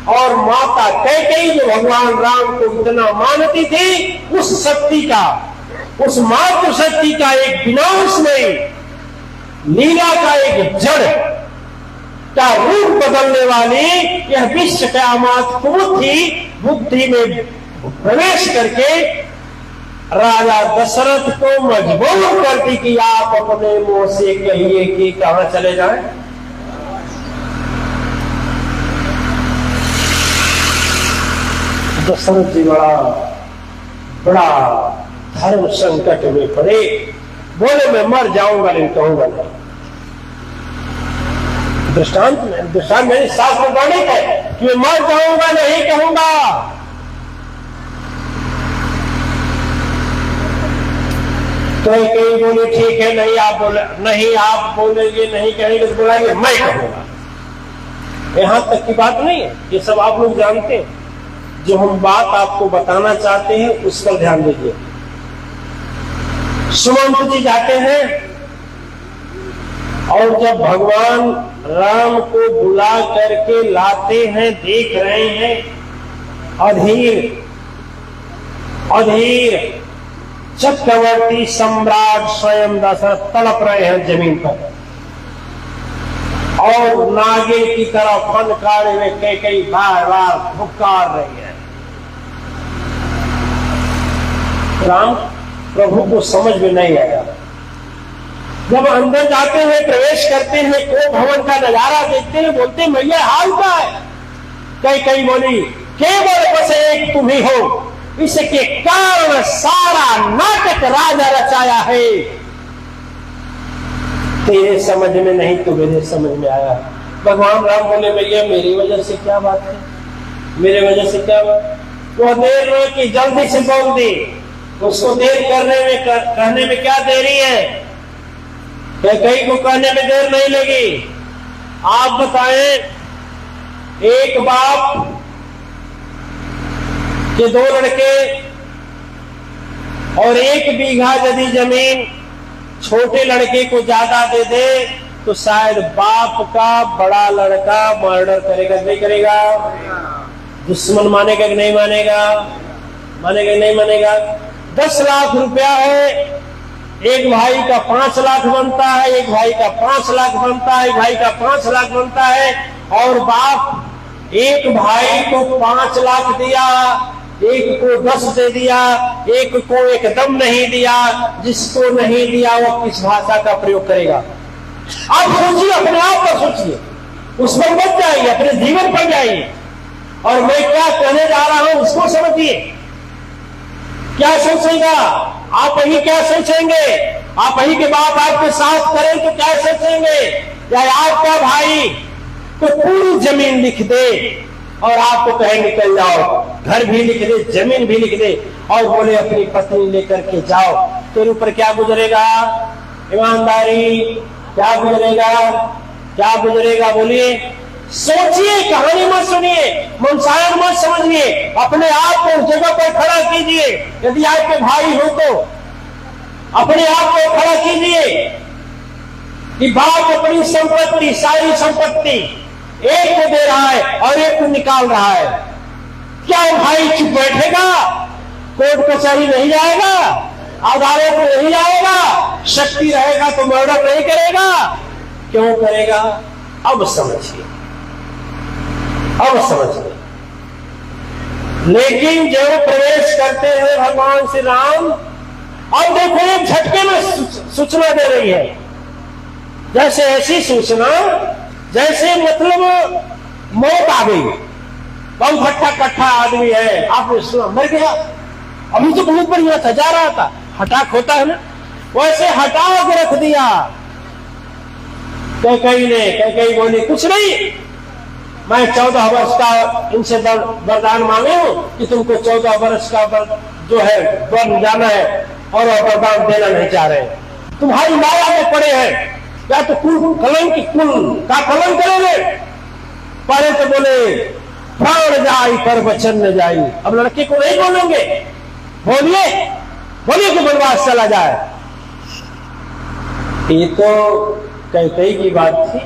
और माता कैकेयी जो भगवान राम को इतना मानती थी, उस मातृ शक्ति का एक विनाश नहीं, लीला का एक जड़ का रूप बदलने वाली यह विश्व क़यामत बुद्धि में प्रवेश करके राजा दशरथ को मजबूर करती कि आप अपने मुंह से कहिए कि कहां चले जाएं। दशरथ जी बड़ा धर्म संकट में पड़े, बोले मैं मर जाऊंगा नहीं कहूंगा नहीं। दृष्टांत मेरे साथ में वर्णित है कि मैं मर जाऊंगा नहीं कहूंगा। तो कहीं बोले ठीक है, नहीं आप बोलेंगे नहीं कहेंगे तो बोलेंगे मैं कहूंगा। यहां तक की बात नहीं है, ये सब आप लोग जानते हैं। जो हम बात आपको बताना चाहते हैं उस पर ध्यान दीजिए। सुमंत जी जाते हैं और जब भगवान राम को बुला करके लाते हैं, देख रहे हैं अधीर चक्रवर्ती सम्राट स्वयं दशरथ तड़प रहे हैं जमीन पर और नागे की तरह फनकारे हुए कैकेयी बार पुकार रही है। राम प्रभु को समझ में नहीं आया। जब अंदर जाते हैं, प्रवेश करते हैं, को भवन का नजारा देखते हैं, बोलते मैया हाल क्या है? कई बोली केवल बस एक तुम ही हो, इसके कारण सारा नाटक राजा रचाया है। तेरे समझ में नहीं तो मेरे समझ में आया। भगवान राम बोले भैया मेरी वजह से क्या बात है, मेरे वजह से क्या बात? वो देर में कि जल्दी से बोल दी, उसको देर करने में कहने में क्या देरी है? कहीं को कहने में देर नहीं लगी। आप बताएं, एक बाप के 2 लड़के और 1 बीघा यदि जमीन छोटे लड़के को ज्यादा दे दे तो शायद बाप का बड़ा लड़का मर्डर करेगा नहीं करेगा? दुश्मन मानेगा कि नहीं मानेगा? मानेगा कि नहीं मानेगा? 10 लाख रुपया है, एक भाई का 5 लाख बनता है, एक भाई का 5 लाख बनता है, एक भाई का 5 लाख बनता है, और बाप एक भाई को 5 लाख दिया, एक को 10 दे दिया, एक को एकदम नहीं दिया। जिसको नहीं दिया वो किस भाषा का प्रयोग करेगा? आप सोचिए, अपने आप पर सोचिए, उस पर मत जाइए, अपने जीवन पर जाइए। और मैं क्या कहने जा रहा हूं उसको समझिए। क्या सोचेगा आप? वही क्या सोचेंगे? आप वही के बाप आपके साथ करें तो क्या सोचेंगे? या आपका भाई तो पूरी जमीन लिख दे और आपको कहे निकल जाओ, घर भी लिख दे, जमीन भी लिख दे, और बोले अपनी पत्नी लेकर के जाओ, तेरे ऊपर क्या गुजरेगा? ईमानदारी क्या गुजरेगा? क्या गुजरेगा? बोलिए, सोचिए, कहानी मत सुनिए, मनसायन मत समझिए, अपने आप को उस जगह पर खड़ा कीजिए। यदि आपके भाई हो तो अपने आप को खड़ा कीजिए कि बाप अपनी संपत्ति, सारी संपत्ति एक को दे रहा है और एक को निकाल रहा है। क्या वो भाई चुप बैठेगा? कोर्ट कचहरी नहीं जाएगा, अदालत में नहीं जाएगा, शक्ति रहेगा तो मर्डर नहीं करेगा? क्यों करेगा? अब समझिए, अब समझिए। लेकिन जब प्रवेश करते हैं भगवान श्री राम, और देखो एक झटके में सूचना दे रही है, जैसे ऐसी सूचना जैसे मतलब मौत आ गई। बहुत हट्टा कट्ठा आदमी है, आपने सुना मर गया, अभी तो बहुत बढ़िया था, जा रहा था, हटाक होता है ना, वैसे हटा के रख दिया। कई बोली कुछ नहीं, मैं 14 वर्ष का इनसे वरदान मांगे हूं कि तुमको 14 वर्ष का जो है बन जाना है, और वरदान देना नहीं चाह रहे। तुम्हारी माया में पड़े हैं, या तो कुल कलंक कुल का कलंक करेंगे। पहले तो बोले प्राण जाई पर वचन न जाई, अब लड़के को नहीं बोलेंगे, बोलिए बोलिए कि वनवास चला जाए। ये तो कैकई की बात थी,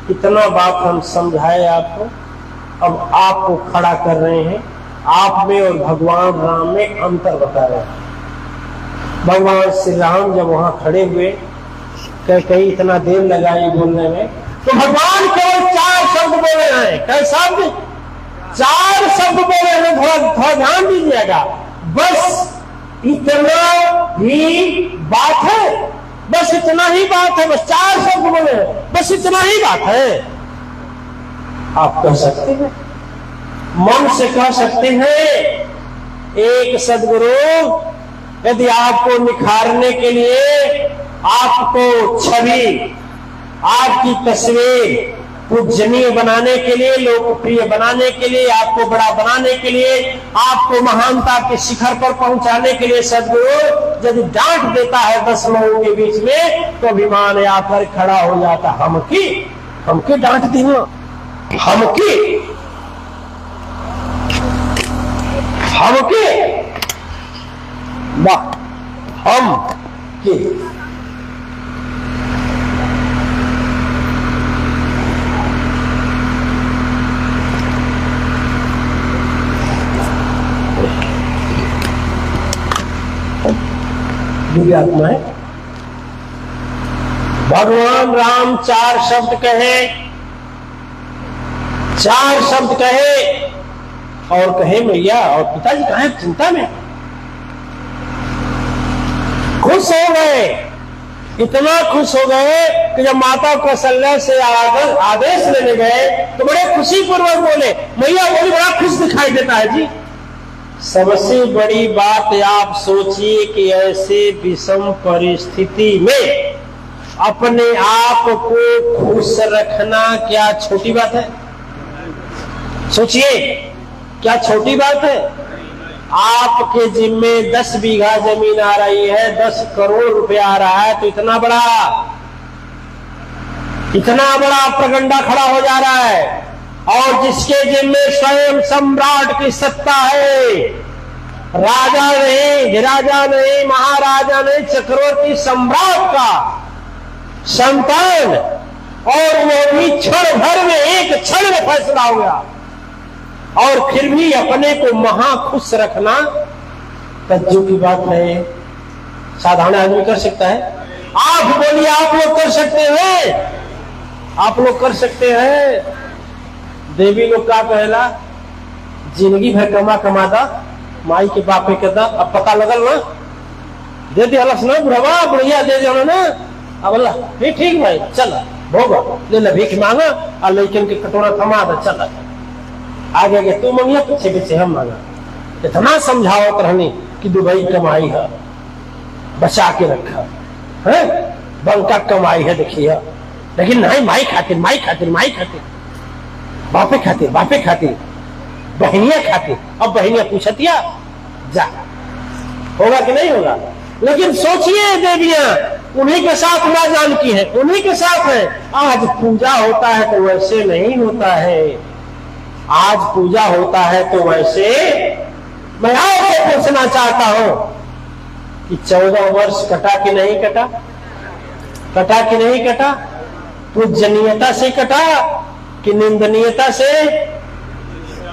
इतना बात हम समझाए आपको, अब आपको खड़ा कर रहे हैं, आप में और भगवान राम में अंतर बता रहे हैं। भगवान श्री राम जब वहां खड़े हुए, कहीं इतना देर लगाई बोलने में, तो भगवान केवल 4 शब्द बोले हैं। कैसे शब्द? 4 शब्द बोले हैं, थोड़ा ध्यान दीजिएगा। बस इतना ही बात है, बस इतना ही बात है, बस 4 शब्द बोले, बस इतना ही बात है। आप कह सकते हैं, मन से कह सकते हैं, एक सद्गुरु यदि आपको निखारने के लिए, आपको छवि, आपकी तस्वीर पूजनीय बनाने के लिए, लोकप्रिय बनाने के लिए, आपको बड़ा बनाने के लिए, आपको महानता के शिखर पर पहुंचाने के लिए सद्गुरु यदि डांट देता है 10 लोगों के बीच में, तो अभिमान आकर खड़ा हो जाता। हमके डांट दी ना, हमके वाह, हम के आत्मा है। भगवान राम 4 शब्द कहे, 4 शब्द कहे, और कहे मैया और पिताजी कहाँ हैं? चिंता में खुश हो गए, इतना खुश हो गए कि जब माता कौशल्या से आदेश लेने गए तो बड़े खुशी पूर्वक बोले। मैया बोली बड़ा खुश दिखाई देता है जी। सबसे बड़ी बात आप सोचिए कि ऐसे विषम परिस्थिति में अपने आप को खुश रखना क्या छोटी बात है? सोचिए, क्या छोटी बात है? आपके जिम्मे 10 बीघा जमीन आ रही है, 10 करोड़ रुपया आ रहा है, तो इतना बड़ा प्रगंडा खड़ा हो जा रहा है। और जिसके जिम्मे स्वयं सम्राट की सत्ता है, राजा नहीं, धिराजा नहीं, महाराजा नहीं, चक्रवर्ती सम्राट का संतान, और वो भी क्षण भर में, एक क्षण में फैसला हो गया, और फिर भी अपने को महा खुश रखना तज्जुब की बात है। साधारण आदमी कर सकता है? आप बोलिए, आप लोग कर सकते हैं? आप लोग कर सकते हैं? देवी लोग का कहला, जिंदगी भर कमाता माई के बापे के दा, अब पता लगल ना, दे दिया ना बुढ़वा, बुढ़िया दे दिया ना, अब अल्लाह ठीक भाई, चल भोगा ले ला, भीख मांगा और लेकिन के कटोरा थमा दे, चल आगे आगे तू मंगिया, पीछे पीछे हम मांगा। इतना समझाओ रहनी कि दुबई कमाई है, बचा के रखा है, बंका कमाई है देखिए, लेकिन नहीं, माई खातिर, बापे खातिर, बहनिया खातिर। अब बहनिया पूछतिया जा, होगा कि नहीं होगा? लेकिन सोचिए देवियां, उन्हीं के साथ मां जानकी है, उन्हीं के साथ है। आज पूजा होता है तो वैसे नहीं होता है, आज पूजा होता है तो वैसे। मैं आपसे पूछना चाहता हूं कि 14 वर्ष कटा कि नहीं कटा? कटा कि नहीं कटा? पूजनीयता से कटा कि निंदनीयता से?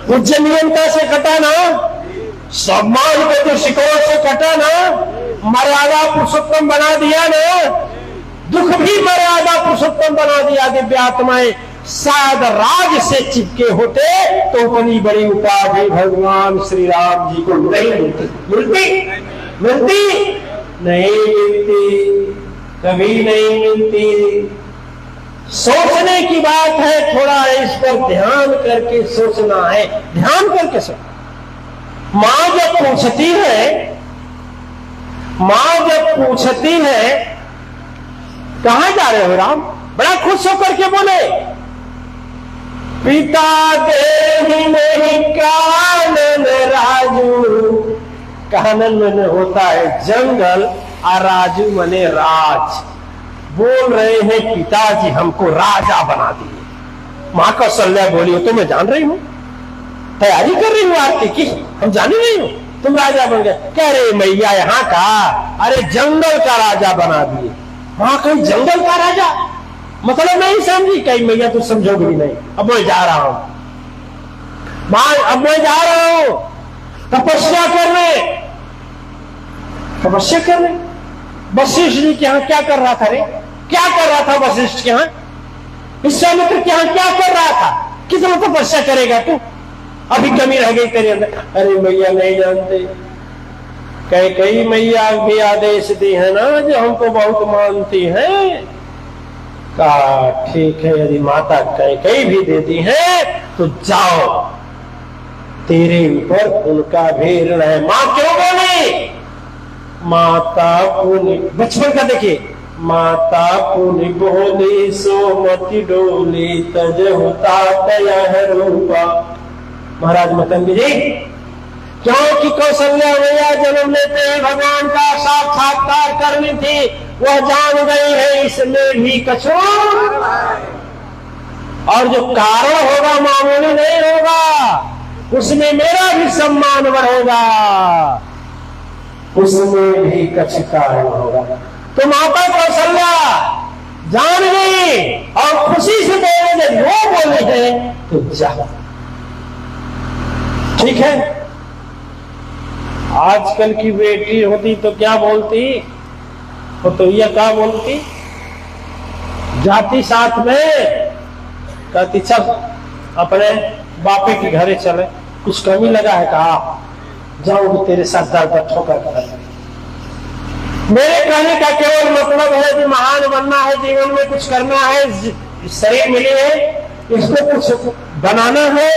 पूजनीयता से कटा ना, सम्मान के दृष्टिकोण से कटा ना, मर्यादा पुरुषोत्तम बना दिया ना, दुख भी मर्यादा पुरुषोत्तम बना दिया। दिव्यात्माएं शायद राज से चिपके होते तो अपनी बड़ी उपाधि भगवान श्री राम जी को नहीं मिलती, कभी नहीं मिलती। सोचने की बात है, थोड़ा इस पर ध्यान करके सोचना है, ध्यान करके सोचना। मां जब पूछती है कहां जा रहे हो राम, बड़ा खुश होकर के बोले, पिता देहि नहीं कानन राजू। कानन में होता है जंगल और राजू मने राज। बोल रहे हैं पिताजी हमको राजा बना दिए। मां कौशल्या बोली, तो मैं जान रही हूं, तैयारी कर रही हूं आरती की, हम जानी नहीं हूं, तुम राजा बन गए। कह रहे मैया यहाँ का, अरे जंगल का राजा बना दिए। वहां कहीं जंगल का राजा, मतलब नहीं समझी? कहीं मैया तू समझोगी भी नहीं। अब मैं जा रहा हूं मां, अब मैं जा रहा हूं तपस्या करने। वशिष्ठ जी के यहाँ क्या कर रहा था रे? क्या कर रहा था वशिष्ठ के यहाँ? विश्वामित्र के यहाँ क्या कर रहा था? कितना तपस्या करेगा तू? अभी कमी रह गई तेरे अंदर। अरे मैया नहीं जानते, कई मैया भी आदेश दी है ना, जो हमको बहुत मानती हैं। कहा ठीक है, यदि माता कई भी देती है तो जाओ, तेरे ऊपर उनका भी ऋण है। मां क्यों बोली? माता पुनि, बचपन का देखिए, माता पुनि बोली सोमति डोली तज होता तयह रूपा। महाराज मतंगी जी, क्योंकि कौशल्या मैया जन्म लेते ही भगवान का साक्षात्कार करनी थी, वह जान गई है इसमें भी कसूर, और जो कारण होगा मामूली नहीं होगा, उसमें मेरा भी सम्मान बढ़ेगा, उसमें भी कुछ कारण होगा। तो माता कौशल्या जान गई और खुशी से बोले, जब वो बोले हैं तो जा। ठीक है, आजकल की बेटी होती तो क्या बोलती? तो यह क्या बोलती? जाती साथ में, कहती चल अपने बापे के घरे चले, कुछ कमी लगा है? कहा जाऊंगी तेरे साथ दर ठोकर कर। मेरे कहने का केवल मतलब है कि महान बनना है, जीवन में कुछ करना है, शरीर मिली है, इसको कुछ बनाना है।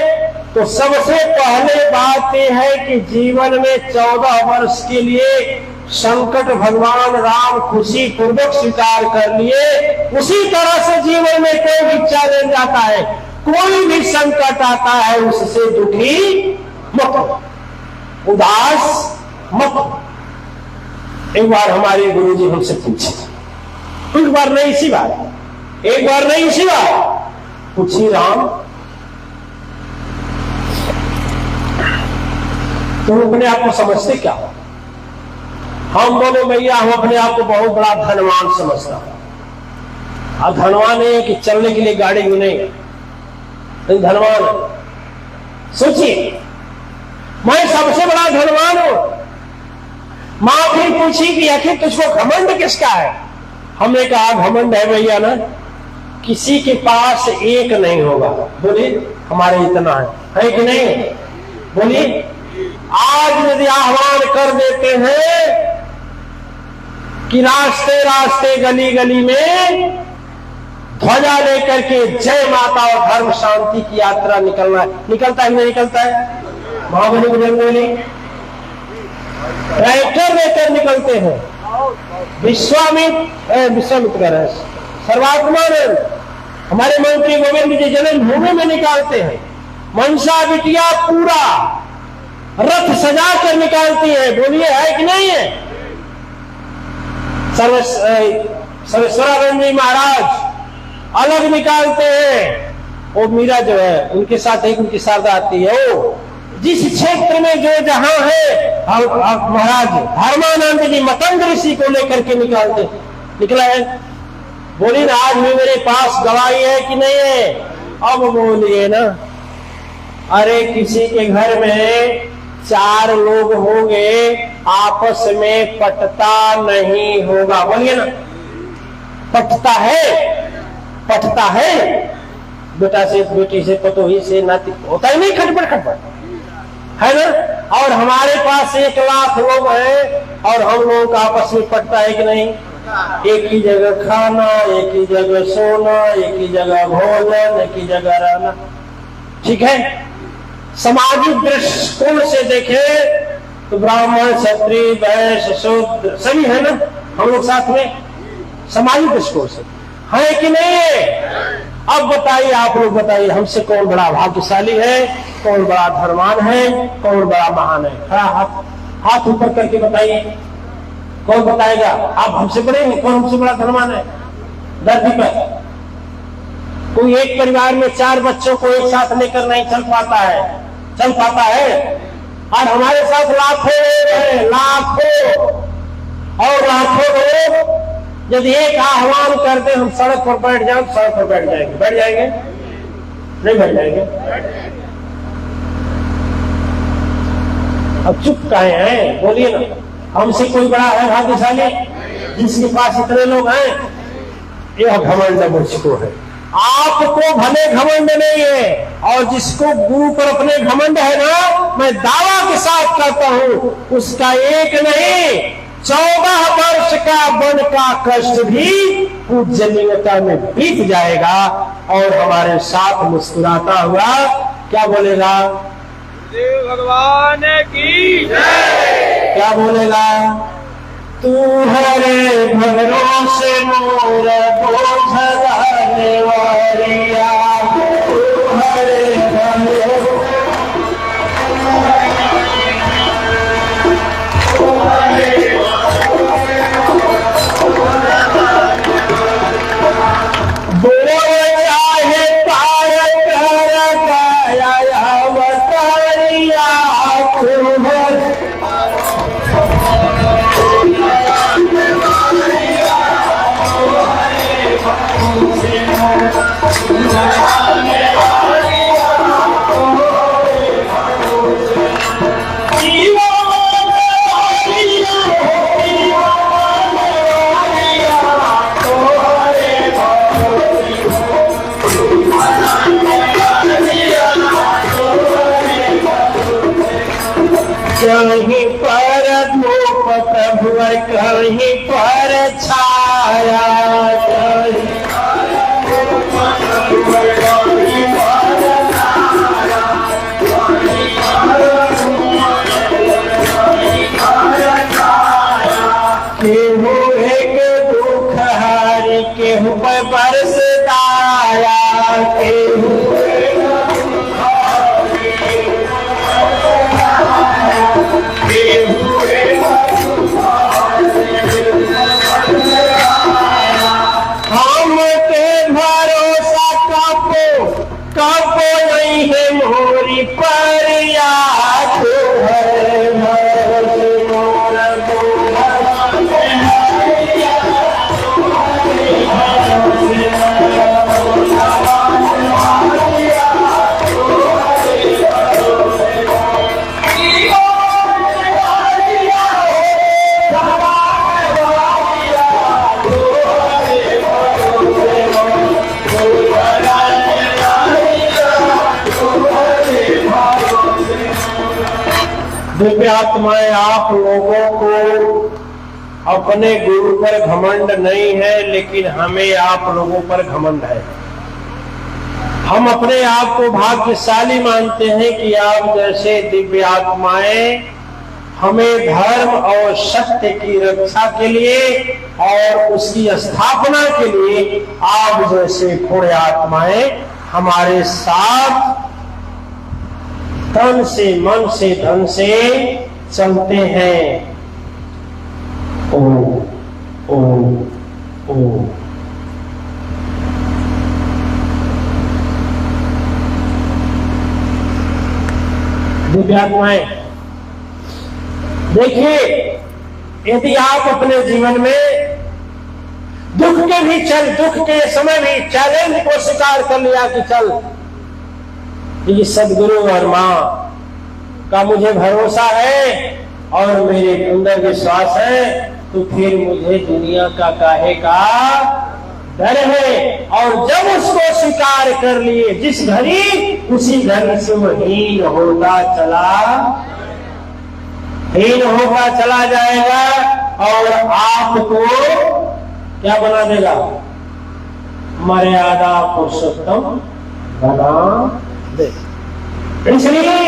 तो सबसे पहले बात यह है कि जीवन में 14 वर्ष के लिए संकट भगवान राम खुशी पूर्वक स्वीकार कर लिए। उसी तरह से जीवन में कोई इच्छा ले जाता है, कोई भी संकट आता है उससे दुखी मत, उदास मत। एक बार हमारे गुरुजी हमसे पूछे, एक बार नहीं इसी बार, एक बार नहीं इसी बार पूछी, राम तुम अपने आप को समझते क्या हो? हम बोले भैया हम अपने आप को बहुत बड़ा धनवान समझता हूं। अब धनवान है कि चलने के लिए गाड़ी भी नहीं, धनवान है। सोचिए मैं सबसे बड़ा धनवान हूं। मां फिर पूछी कि आखिर तुझको घमंड किसका है? हमने कहा घमंड है भैया ना, किसी के पास एक नहीं होगा। बोली हमारे इतना है कि नहीं? बोली आज यदि आह्वान कर देते हैं कि रास्ते रास्ते गली गली में ध्वजा लेकर के जय माता और धर्म शांति की यात्रा निकलना है, निकलता है नहीं निकलता है? महाबली बजरंगबली ट्रैक्टर लेकर निकलते हैं, विश्वामित्र कह रहे सर्वात्मानंद हमारे मंत्री गोविंद जी जन्मभूमि में निकालते हैं। मनसा बिटिया पूरा रथ सजा कर निकालती है। बोलिए है कि नहीं है? सर्वेश्वरानंद जी महाराज अलग निकालते हैं। वो मीरा जो है उनके साथ एक उनकी शारदा आती है। वो जिस क्षेत्र में जो जहां है महाराज धर्मानंद जी मतंग ऋषि को लेकर के निकला है। बोली ना आज भी मेरे पास गवाही है कि नहीं है? अब बोलिए ना, अरे किसी के घर में 4 लोग होंगे आपस में पटता नहीं होगा। बोलिए ना, पटता है बेटा से बेटी से पतोही से नाती होता ही नहीं, खटपट है ना। और हमारे पास 1 लाख लोग हैं और हम लोगों का आपस में पटता है कि नहीं? एक ही जगह खाना, एक ही जगह सोना, एक ही जगह भोजन, एक ही जगह रहना, ठीक है। सामाजिक दृष्टिकोण से देखे तो ब्राह्मण क्षत्रिय वैश्य शूद्र सभी है ना हम लोग साथ में, सामाजिक दृष्टिकोण से है कि नहीं है? अब बताइए, आप लोग बताइए, हमसे कौन बड़ा भाग्यशाली है, कौन बड़ा धर्मवान है, कौन बड़ा महान है? हाथ ऊपर करके बताइए, कौन बताएगा? आप हमसे बड़े हैं, कौन हमसे बड़ा धर्मवान है? धरती पर कोई एक परिवार में 4 बच्चों को एक साथ लेकर नहीं चल पाता है और हमारे साथ लाखों लोग हैं, लाखों और लाखों लोग। यदि एक आह्वान करते हम सड़क पर बैठ जाए, सड़क पर बैठ जाएंगे नहीं बैठ जाएंगे? अब चुप काहे हैं? बोलिए ना, हमसे कोई बड़ा है भाग्यशाली जिसके पास इतने लोग हैं? यह घमंड मुझको है। आपको भले घमंड नहीं है, और जिसको गुरु पर अपने घमंड है ना, मैं दावा के साथ कहता हूं उसका एक नहीं 14 वर्ष का वन का कष्ट भी पूज्यलिंगता में बीत जाएगा और हमारे साथ मुस्कुराता हुआ क्या बोलेगा? देव भगवान की जय। क्या बोलेगा? तू हरे भरोसे मोर बोझ डालने वालिया, तू हरे भरोसे जय। कहीं पर धूप प्रभु कहीं पर छाया, कहीं केहू एक दुख हारी केहू पर बरस दाया, केहू हम पे भरोसा कबो नहीं है मोरी पर याद है मोर दिव्य आत्माएं, आप लोगों को अपने गुरु पर घमंड नहीं है, लेकिन हमें आप लोगों पर घमंड है। हम अपने आप को भाग्यशाली मानते हैं कि आप जैसे दिव्य आत्माएं हमें धर्म और सत्य की रक्षा के लिए और उसकी स्थापना के लिए आप जैसे पुण्य आत्माएं हमारे साथ तन से मन से धन से चलते हैं। ओ ओ ओ दिव्यात्माएं, देखिए, यदि आप अपने जीवन में दुख के समय भी चैलेंज को स्वीकार कर लिया कि चल, ये सदगुरु और मां का मुझे भरोसा है और मेरे अंदर विश्वास है, तो फिर मुझे दुनिया का काहे का डर है। और जब उसको स्वीकार कर लिए, जिस घड़ी उसी घड़ी से वो हीन होता चला जाएगा और आपको क्या बना देगा? मर्यादा पुरुषोत्तम बना दे। इसलिए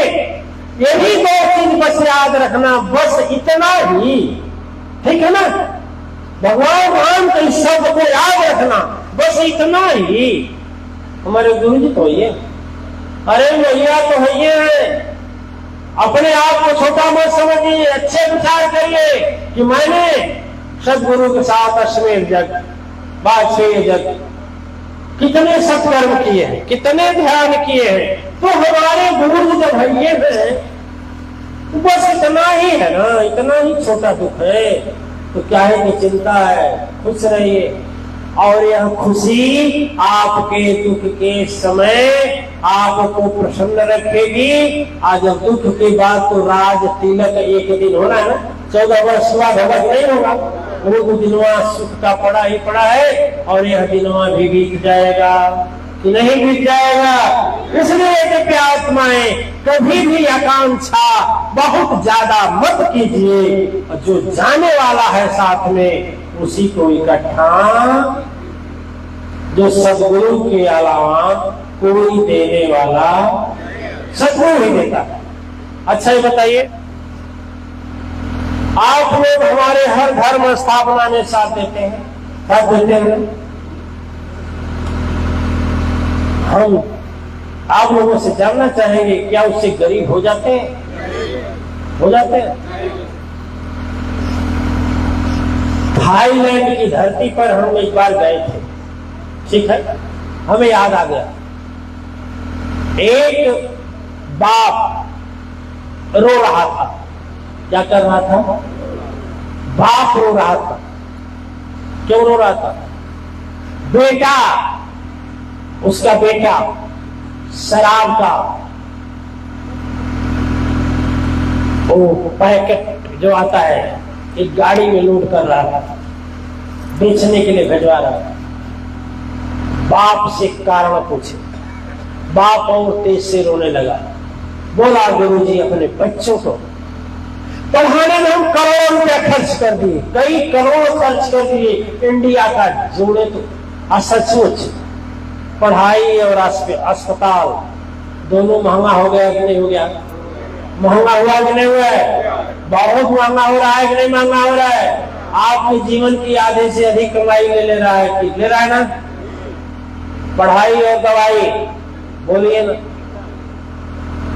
यही दो चीज बस याद रखना, बस इतना ही, ठीक है ना? भगवान राम के शब्द को याद रखना, बस इतना ही। हमारे गुरु जी तो ये, अरे भैया तो है, अपने आप को छोटा मत समझिए, अच्छे विचार करिए कि मैंने सदगुरु के साथ अश्वेत जग, बादशाह जग, कितने सत्कर्म किए हैं, कितने ध्यान किए हैं। तो हमारे गुरु जब है तो बस इतना ही है ना, इतना ही छोटा दुख है, तो क्या है कि चिंता है, खुश रहिए। और यह खुशी आपके दुख के समय आपको प्रसन्न रखेगी। आज जब दुख की बात, तो राज तिलक एक दिन होना है ना, 14 वर्ष बाद होगा कि नहीं होगा? वो दिनवा सुख का पड़ा ही पड़ा है, और यह दिनवा भी बीत जाएगा कि नहीं बीत जाएगा। इसलिए दिव्य आत्माएं, कभी भी आकांक्षा बहुत ज्यादा मत कीजिए, जो जाने वाला है साथ में उसी को इकट्ठा, जो सदगुरु के अलावा कोई देने वाला सदगुरु ही देता है। अच्छा ये बताइए, आप लोग हमारे हर धर्म स्थापना में साथ देते हैं, साथ देते हैं। हम आप लोगों से जानना चाहेंगे, क्या उससे गरीब हो जाते हैं? हो जाते हैं। थाईलैंड की धरती पर हम एक बार गए थे, ठीक है, हमें याद आ गया। एक बाप रो रहा था। क्या कर रहा था? बाप रो रहा था। क्यों रो रहा था? बेटा, उसका बेटा शराब का वो पैकेट जो आता है एक गाड़ी में लोड कर रहा था, बेचने के लिए भिजवा रहा था। बाप से कारण पूछे, बाप और तेज से रोने लगा। बोला, गुरुजी अपने बच्चों को पढ़ाने में हम करोड़ों रुपया खर्च कर दिए, कई करोड़ खर्च कर दिए। इंडिया का जोड़े तो सचमुच पढ़ाई और अस्पताल दोनों महंगा हो गया कि नहीं हो गया? महंगा हुआ कि नहीं हुआ है? बहुत महंगा हो रहा है कि नहीं महंगा हो रहा है? आपके जीवन की आधे से अधिक कमाई ले रहा है कि ले रहा है ना? पढ़ाई और दवाई, बोलिए ना,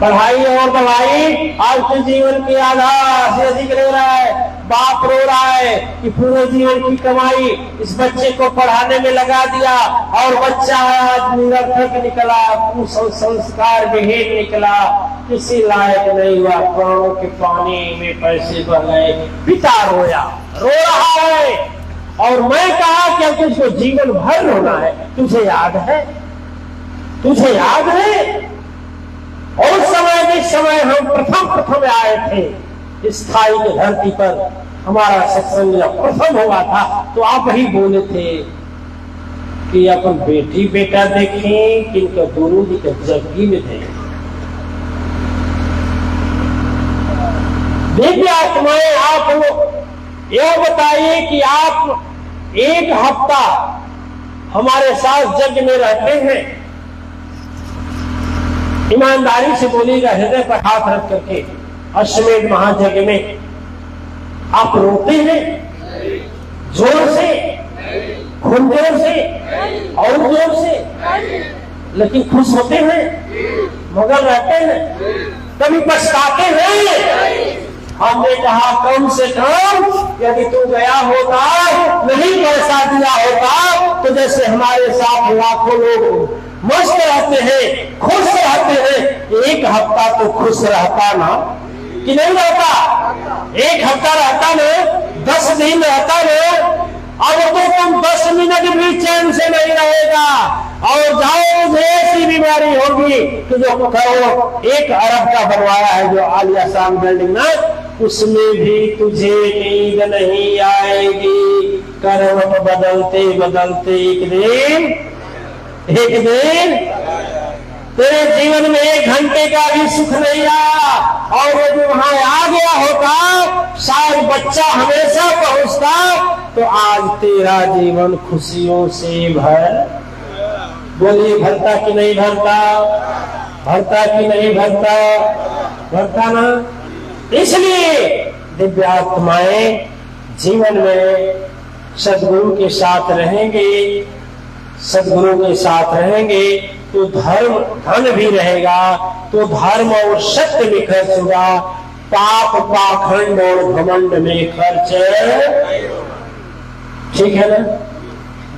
पढ़ाई और दवाई आपके जीवन की आधा से अधिक ले रहा है। बाप रो रहा है कि पूरे जीवन की कमाई इस बच्चे को पढ़ाने में लगा दिया और बच्चा आज निरर्थक निकला, कुसंस्कार विहीन निकला, किसी लायक नहीं हुआ, प्राणों के पानी में पैसे बह गए। पिता रोया, रो रहा है। और मैं कहा कि तुझको जीवन भर रोना है, तुझे याद है? तुझे याद है? और समय जिस समय हम प्रथम आए थे इस स्थाई की धरती पर, हमारा सत्संग जब प्रथम हुआ था तो आप ही बोले थे कि अपन बेटी बेटा देखें कि इनका गुरु जी के जग्गी में थे। दिव्य आत्माएं, आप लोग यह बताइए कि आप एक हफ्ता हमारे साथ यज्ञ में रहते हैं, ईमानदारी से बोलिएगा, हृदय पर हाथ रख करके, अश्वमेध महायज्ञ में आप रोते हैं जोर से, खूनजोर से और जोर से, लेकिन खुश होते हैं, मगन रहते हैं, कभी पछताते हैं? हमने कहा कम से कम यदि तू गया होता, नहीं पैसा दिया होता, तो जैसे हमारे साथ लाखों लोग मस्त रहते हैं, खुश रहते हैं, एक हफ्ता तो खुश रहता ना कि नहीं रहता? एक हफ्ता रहता ना, 10 दिन रहता ना। अब तो तुम 10 मिनट भी चैन से नहीं रहेगा। और जाओ ऐसी बीमारी होगी कि जो करोड़ 1 अरब का बनवाया है जो आलियाशान बिल्डिंग ना, उसमें भी तुझे नींद नहीं आएगी। करवट बदलते बदलते एक दिन तेरे जीवन में 1 घंटे का भी सुख नहीं आया। और यदि वहां आ गया होता, शायद बच्चा हमेशा पहुंचता, तो आज तेरा जीवन खुशियों से भर, बोलिए भरता कि नहीं भरता? भरता कि नहीं भरता? भरता ना। इसलिए दिव्य आत्माएं जीवन में सदगुरु के साथ रहेंगे, सदगुरु के साथ रहेंगे तो धर्म धन भी रहेगा, तो धर्म और सत्य भी खर्च होगा, पाप पाखंड और घमंड में खर्च, ठीक है ना?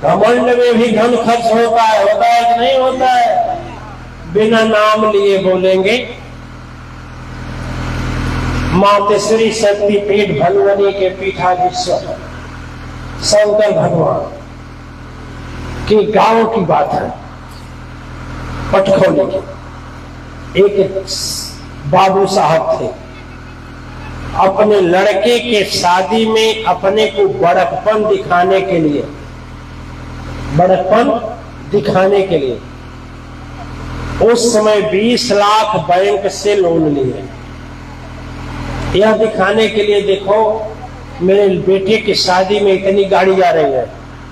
घमंड में भी धन खर्च होता है कि नहीं होता है? बिना नाम लिए बोलेंगे, मातेश्वरी शक्तिपीठ भलवनी के पीठाधीश्वर शंकर भगवान की गांव की बात है, पटखोली के एक बाबू साहब थे। अपने लड़के के शादी में अपने को बड़कपन दिखाने के लिए उस समय 20 लाख बैंक से लोन लिए। यह दिखाने के लिए, देखो मेरे बेटे की शादी में इतनी गाड़ी आ रही है,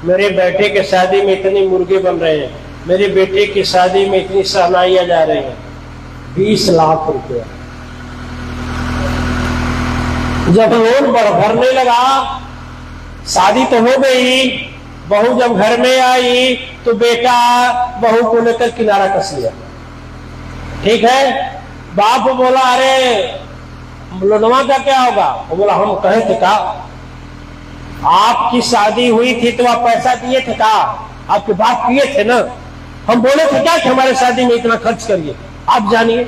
मेरे बेटे के शादी में इतने मुर्गे बन रहे हैं, मेरे बेटे की शादी में इतनी सहनाइयां जा रही हैं। 20 लाख रुपया जब लोन भरने लगा, शादी तो हो गई, बहू जब घर में आई तो बेटा बहू को लेकर किनारा कस लिया। ठीक है, बाप बोला अरे लोनवा का क्या होगा? वो बोला हम कहे थे का आपकी शादी हुई थी तो आप पैसा दिए थे का? आपके बाप किए थे ना? हम बोले थे क्या कि हमारे शादी में इतना खर्च करिए? आप जानिए,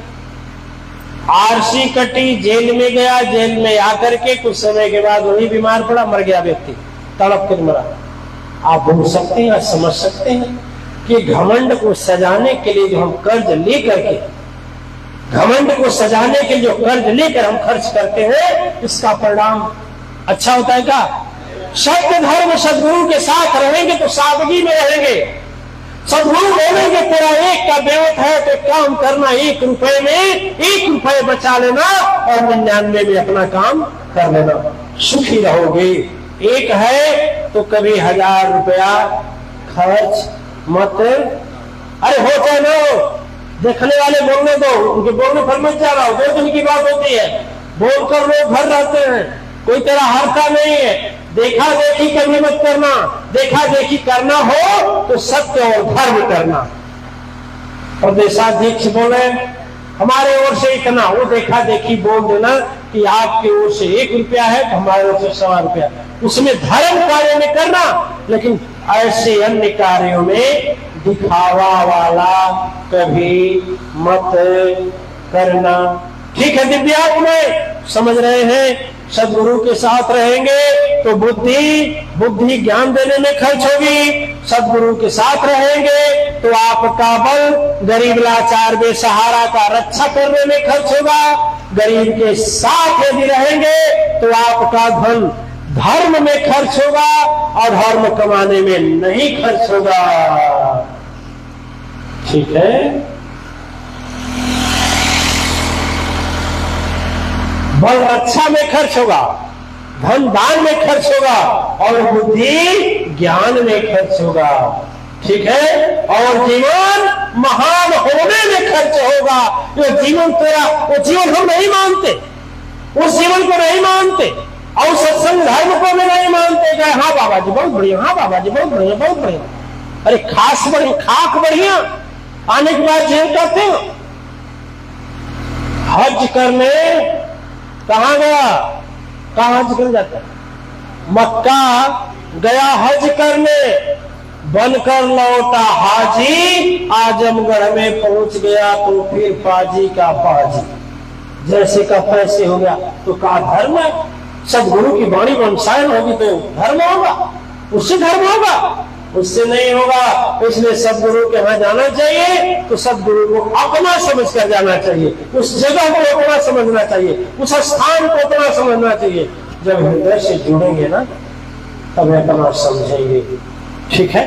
आरसी कटी, जेल में गया, जेल में आकर के कुछ समय के बाद वही बीमार पड़ा, मर गया व्यक्ति, तड़प कर मरा। आप बोल सकते हैं, समझ सकते हैं कि घमंड को सजाने के लिए जो हम कर्ज लेकर के, घमंड को सजाने के जो कर्ज लेकर हम खर्च करते हैं, इसका परिणाम अच्छा होता है क्या? सत्य धर्म सदगुरु के साथ रहेंगे तो सादगी में रहेंगे। सदगुरु बोलेंगे तेरा 1 का बेवत है तो काम करना 1 रुपए में, 1 रुपए बचा लेना और 99 में अपना काम कर लेना, सुखी रहोगे। एक है तो कभी 1000 रुपया खर्च मत, अरे हो चाहे ना हो, देखने वाले बोलने दो, उनके बोलने पर मत जा रहा हो, 2 दिन की बात होती है, बोलकर लोग घर रहते हैं, कोई तेरा हरता नहीं है। देखा देखी कभी मत करना, देखा देखी करना हो तो सत्य और धर्म करना। प्रदेशाध्यक्ष बोले हमारे ओर से इतना, वो देखा देखी बोल देना कि आपकी ओर से 1 रुपया है तो हमारे ओर से 1.25 रुपया, उसमें धर्म कार्य में करना, लेकिन ऐसे अन्य कार्यों में दिखावा वाला कभी मत करना। ठीक है दिव्यांग में समझ रहे हैं, सदगुरु के साथ रहेंगे तो बुद्धि ज्ञान देने में खर्च होगी, सदगुरु के साथ रहेंगे तो आपका बल गरीब लाचार बेसहारा का रक्षा करने में खर्च होगा, गरीब के साथ यदि रहेंगे तो आपका धन धर्म में खर्च होगा और धर्म कमाने में नहीं खर्च होगा। ठीक है, बल रक्षा में खर्च होगा, धन दान में खर्च होगा और बुद्धि ज्ञान में खर्च होगा। ठीक है, और जीवन महान होने में खर्च होगा। जो जीवन तेरा, वो जीवन हम नहीं मानते, उस जीवन को नहीं मानते और सत्संग धर्म को भी नहीं मानते। गए हाँ बाबा जी बहुत बढ़िया, हाँ बाबा जी बहुत बढ़िया, बहुत बढ़िया, अरे खास बढ़िया, खाक बढ़िया, आने के बाद जेल करते हो। हज करने कहाँ गया, कहाँ हज कर जाता है, मक्का गया हज करने, बनकर लौटा हाजी, आजमगढ़ में पहुंच गया तो फिर पाजी का पाजी, जैसे का तैसे हो गया। तो का धर्म है, सदगुरु की वाणी वंशायन होगी तो धर्म होगा, उससे धर्म होगा, उससे नहीं होगा। इसलिए सदगुरु के यहाँ जाना चाहिए तो सदगुरु को अपना समझ कर जाना चाहिए, उस जगह को अपना समझना चाहिए, उस स्थान को अपना समझना चाहिए। जब हृदय से जुड़ेंगे ना तब अपना समझेंगे। ठीक है,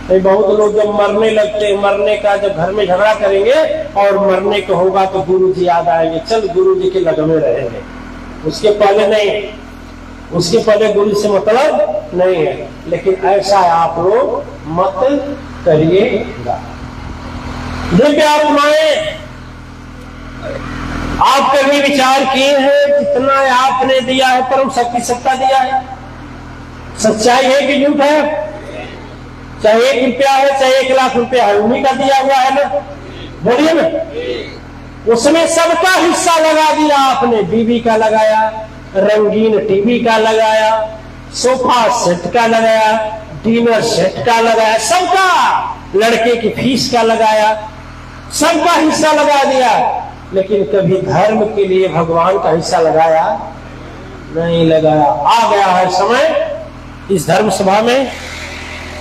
तो बहुत लोग जब मरने लगते हैं, मरने का जब घर में झगड़ा करेंगे और मरने को होगा तो गुरु जी याद आएंगे, चल गुरु जी के लगमे रहेंगे, उसके पहले नहीं, उसके पहले गुरु से मतलब नहीं है। लेकिन ऐसा आप लोग मत करिएगा। दिव्य आत्माएं, आप कभी विचार किए हैं कितना आपने दिया है, परम शक्ति सत्ता दिया है, सच्चाई है कि झूठ है? चाहे 1 रुपया है चाहे 1 लाख रुपया है, उन्हीं का दिया हुआ है ना, बोलिए ना। उसमें सबका हिस्सा लगा दिया आपने, बीवी का लगाया, रंगीन टीवी का लगाया, सोफा सेट का लगाया, डिनर सेट का लगाया, सबका, लड़के की फीस का लगाया, सबका हिस्सा लगा दिया। लेकिन कभी धर्म के लिए भगवान का हिस्सा लगाया नहीं लगाया। आ गया है समय इस धर्म सभा में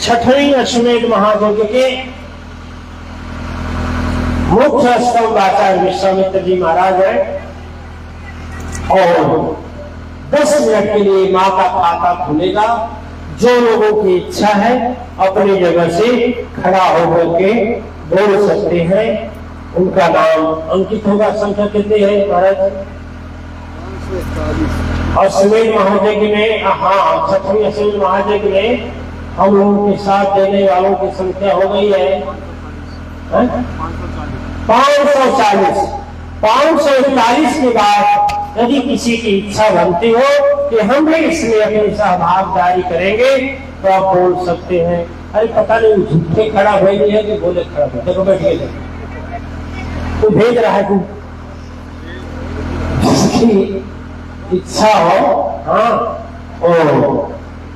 6वें अश्वमेध महायज्ञ के मुख्य स्तंभ आचार्य विश्वामित्र जी महाराज है और 10 मिनट के लिए मां का खाता खुलेगा। जो लोगों की इच्छा है अपनी जगह से खड़ा होकर के बोल सकते हैं, उनका नाम अंकित होगा। संख्या कितनी है महाराज? अश्वमेध महायज्ञ में, हाँ 6वें अश्वमेध महायज्ञ में हम लोगों के साथ देने वालों की संख्या हो गई है 540। 541 के बाद यदि किसी की इच्छा बनती हो कि हम भी इसमें अपनी सहभागदारी करेंगे तो आप बोल सकते हैं। अरे पता नहीं झूठे खड़ा भइल है कि बोले खड़ा भइल, देखो बैठिए, तो भेज रहा है, तू जिसकी इच्छा हो हाँ ओ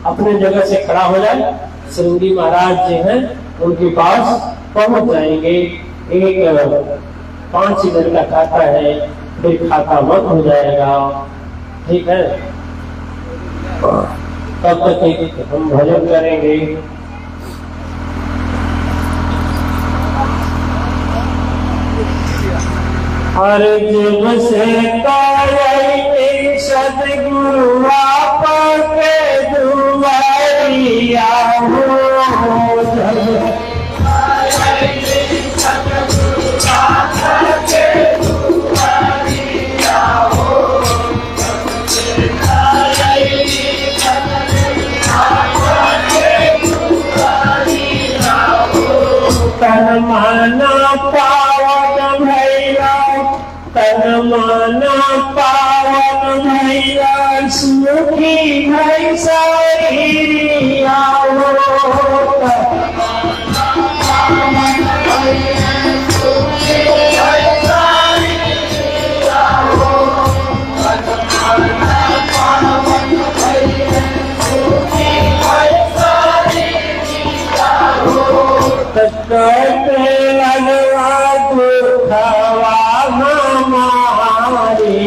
अपने जगह से खड़ा हो जाए। श्रृंगी महाराज जी हैं, उनके पास पहुंच जाएंगे। एक 5 मिनट का खाता है, फिर खाता बंद हो जाएगा। ठीक है, तब तक हम भजन करेंगे। हर जीव से सदगुरु आपके दुआरिया हो, सुखी भई शरीरिया लगवा दुखवा हमारी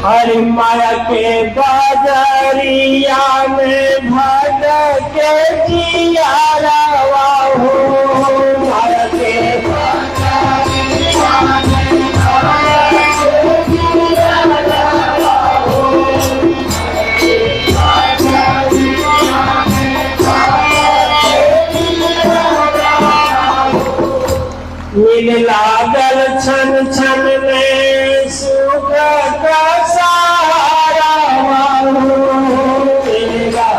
हरि माया के बाजारिया में भटके जिया रवा हो माया के मिल लागल छन छन में सुख का सहारा मिलेगा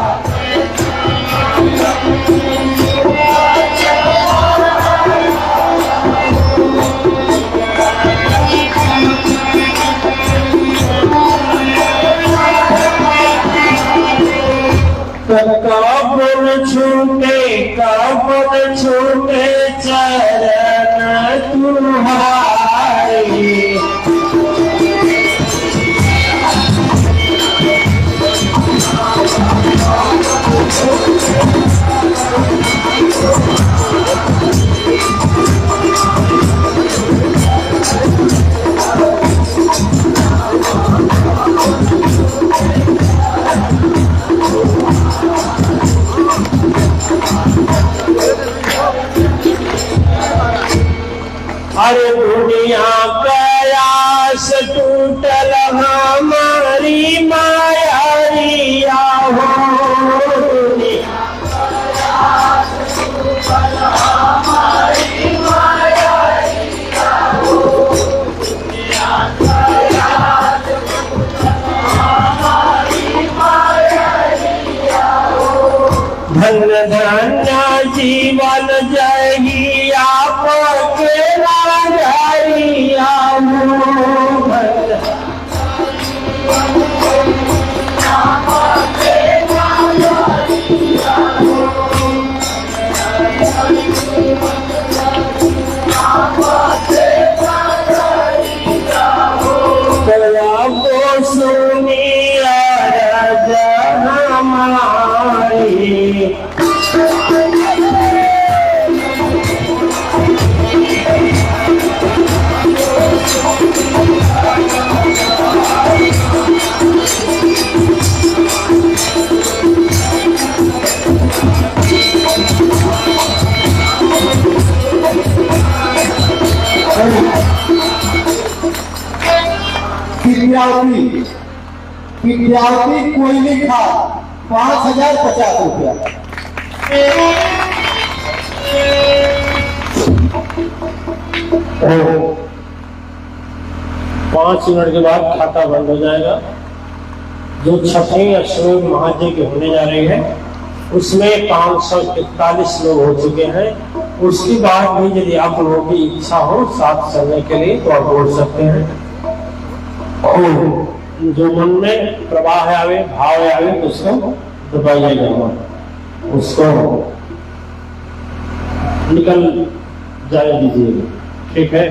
कबन छूटे चरण तुम्हारी अरे दुनिया प्रयास टूटल हमारी मायारिया हो धन धन्य जीवन जही आपके सुनिया हमारी विद्यार्थी कोई लिखा 5050 रुपया। 5 मिनट के बाद खाता बंद हो जाएगा। जो 6वीं अश्वमेध महायज्ञ की होने जा रही है उसमें 541 लोग हो चुके हैं। उसके बाद भी यदि आप लोगों की इच्छा हो साथ चलने के लिए तो आप बोल सकते हैं। जो मन में प्रवाह आवे भाव आवे तो उसको दबाइएगा, उसको निकल जाए दीजिएगा, ठीक है।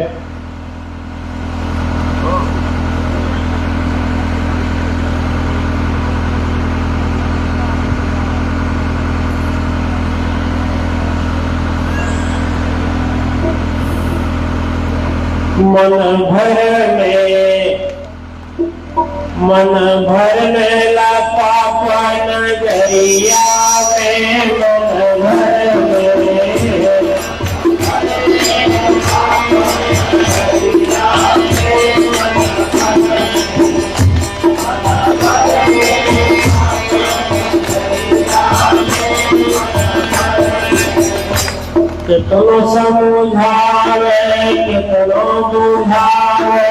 मन भर में ला पापा नगरिया में मन भर में कितनो समझावे कितनो बुझावे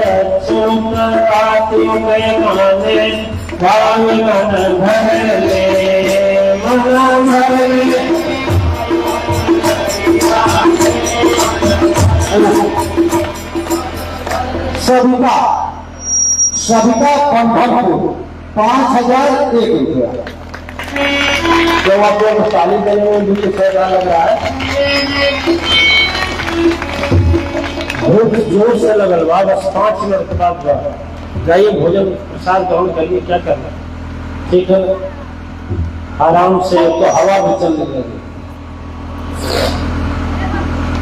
अच्युत बाती में माने भाव मन भर ले मन भर ले। सविता पंढरपुर 5,001 रुपया। जब आप लोग ताली देने में भी पैसा लग रहा है, बहुत जोर से लगल बा। बस 5 मिनट के बाद जाइए भोजन प्रसाद ग्रहण करिए। क्या करना, ठीक है, आराम से। तो हवा भी चल रही।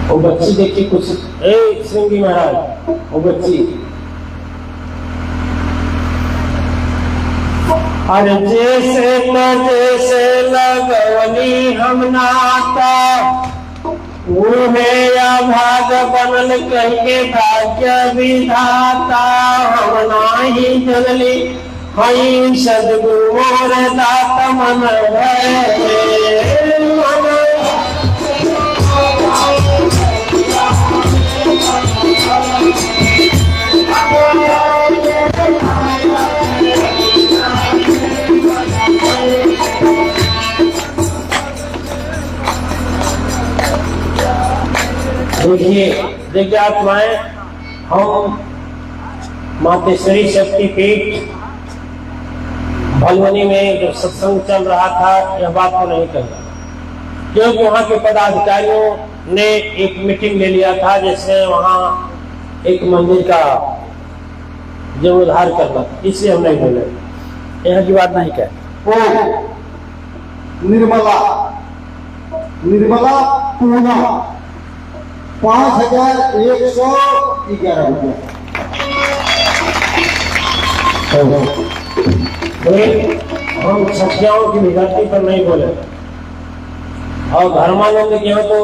वो बच्ची देखी कुछ, ए श्रृंगी महाराज, वो बच्ची, अरे जैसे न जैसे लगवनी हम नाता उन्हें या भाग बनल कहिए भाग्य विधाता। हम नाही जनली हई सदगुरु मोर दात मन देखिए आत्माएं, हम मातेश्वरी शक्तिपीठ भलवनी में जब सत्संग चल रहा था, यह बात को नहीं कहना, क्योंकि वहाँ के पदाधिकारियों ने एक मीटिंग ले लिया था जिसमें वहाँ एक मंदिर का जीर्णोद्धार करना, इसलिए हम नहीं बोले। यहाँ की बात नहीं कहे। ओ निर्मला पूना 5,111 रुपया। हम सखियाओं की विगति पर नहीं बोले, और धर्मानंद के हो तो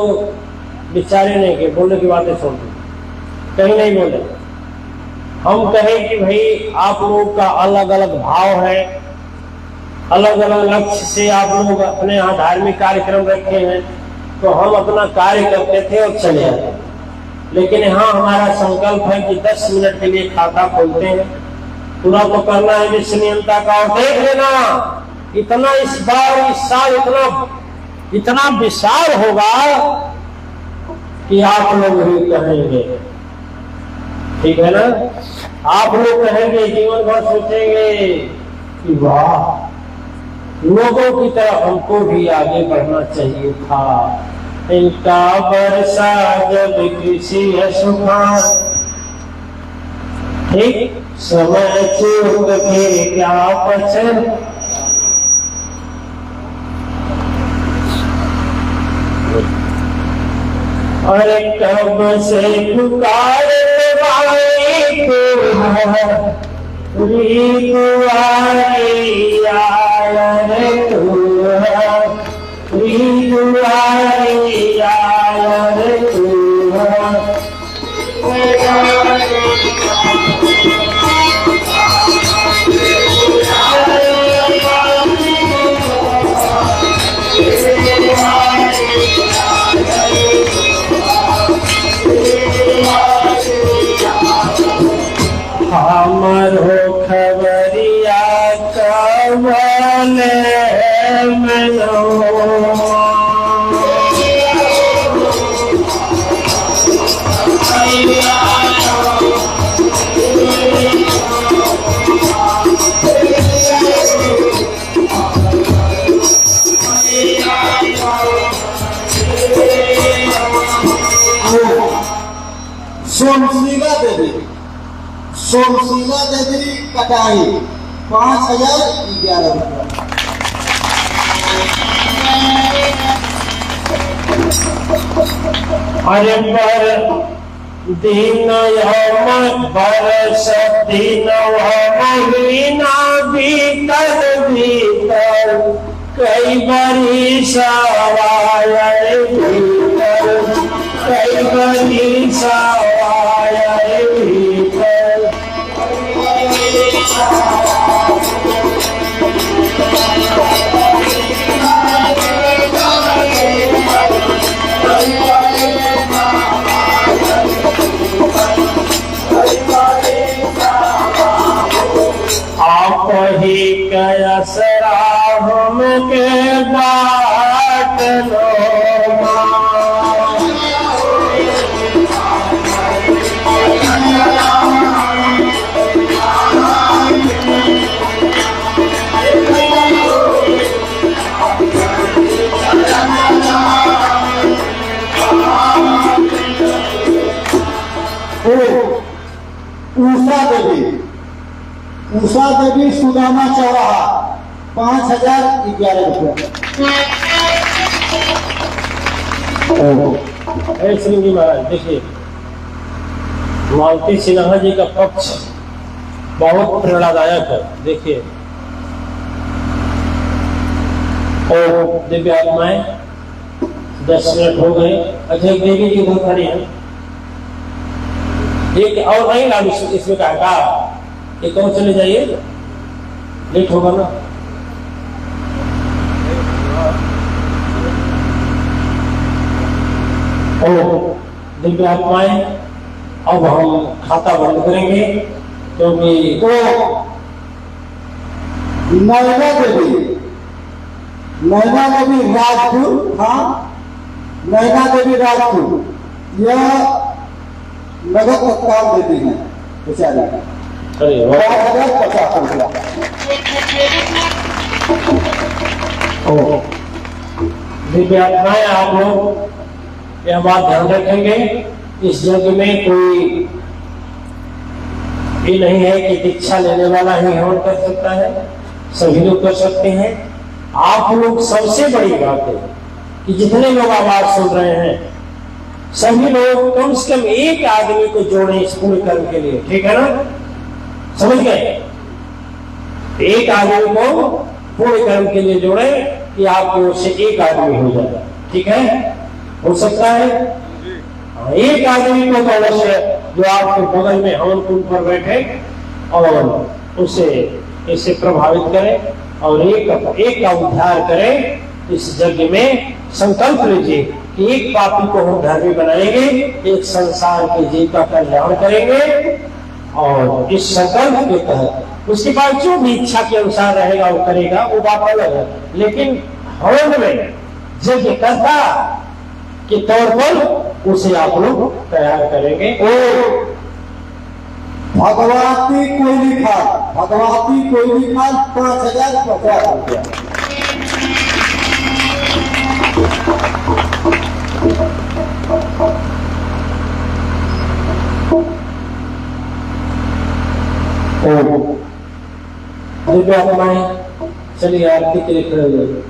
बेचारे नहीं के बोलने की बातें सुनते, कहीं नहीं बोले। हम कहें कि भाई आप लोग का अलग अलग भाव है, अलग अलग लक्ष्य से आप लोग अपने यहाँ धार्मिक कार्यक्रम रखे हैं, तो हम अपना कार्य करते थे और चले आते। लेकिन यहाँ हमारा संकल्प है कि 10 मिनट के लिए खाता खोलते हैं, पूरा तो करना है विश्वसनीयता का। और देख लेना, इतना इस बार इस साल इतना विशाल होगा कि आप लोग भी कहेंगे, ठीक है ना, आप लोग कहेंगे, जीवन भर सोचेंगे कि वाह, लोगों की तरह हमको भी आगे बढ़ना चाहिए था। इनका वर्षा जब किसी है सुखान, ठीक समय चूक के क्या पसंद। अरे कब से पुकार हमारो खबरिया कवले मनो। सोमशीला देवी कटाई 5,011 रुपया। अरे बर दिन बरस दिन महीना भीतर भीतर कई बरी सवाय भीतर कई बरी सवाय भीतर। असरा हमके बाट लो उषा देवी सुदामा चौराहा 5011 रुपया। श्री महाराज देखिए, मालती सिन्हा जी का पक्ष बहुत प्रेरणादायक है। देखिए, और दिव्य आत्माएं 10 मिनट हो गए। अच्छा, एक देवी जी उधर खड़ी है, एक और नहीं लालू इसमें कहा एक और चले जाइए, लेट होगा ना। और दिव्य आत्माएं, अब हम खाता बंद करेंगे क्योंकि नैना देवी राजपुर, हाँ नैना देवी राजपुर, यह नगद तत्काल देती है बेचारी। 5050 रुपया। दिव्य आत्माएं, आप लोग यह बात ध्यान रखेंगे, इस यज्ञ में कोई ये नहीं है कि दीक्षा लेने वाला ही हवन कर सकता है, सभी लोग कर सकते हैं। आप लोग, सबसे बड़ी बात है कि जितने लोग आवाज सुन रहे हैं, सभी लोग कम से कम एक आदमी को जोड़े इस पुण्य कर्म के लिए, ठीक है ना? समझ गए? एक आदमी को पुण्य कर्म के लिए जोड़े कि आपकी ओर से एक आदमी हो जाए, ठीक है? हो सकता है एक आदमी को तो अवश्य, जो आपके बगल में हवन कुंड पर बैठे और उसे इसे प्रभावित करे और एक का उद्धार करे। इस यज्ञ में संकल्प लीजिए कि एक पापी को हम धर्मी बनाएंगे, एक संसार के जीव का कल्याण करेंगे। और इस संकल्प के तहत उसके बाद जो भी इच्छा के अनुसार रहेगा वो करेगा, वो बात अलग है। लेकिन हवन में यज्ञकर्ता के तौर पर उसे आप लोग तैयार करेंगे। भगवती कोयली खान 5050 रुपया। दिव्य आत्माएं, चलिए आरती के लिए खड़े हो जाइए।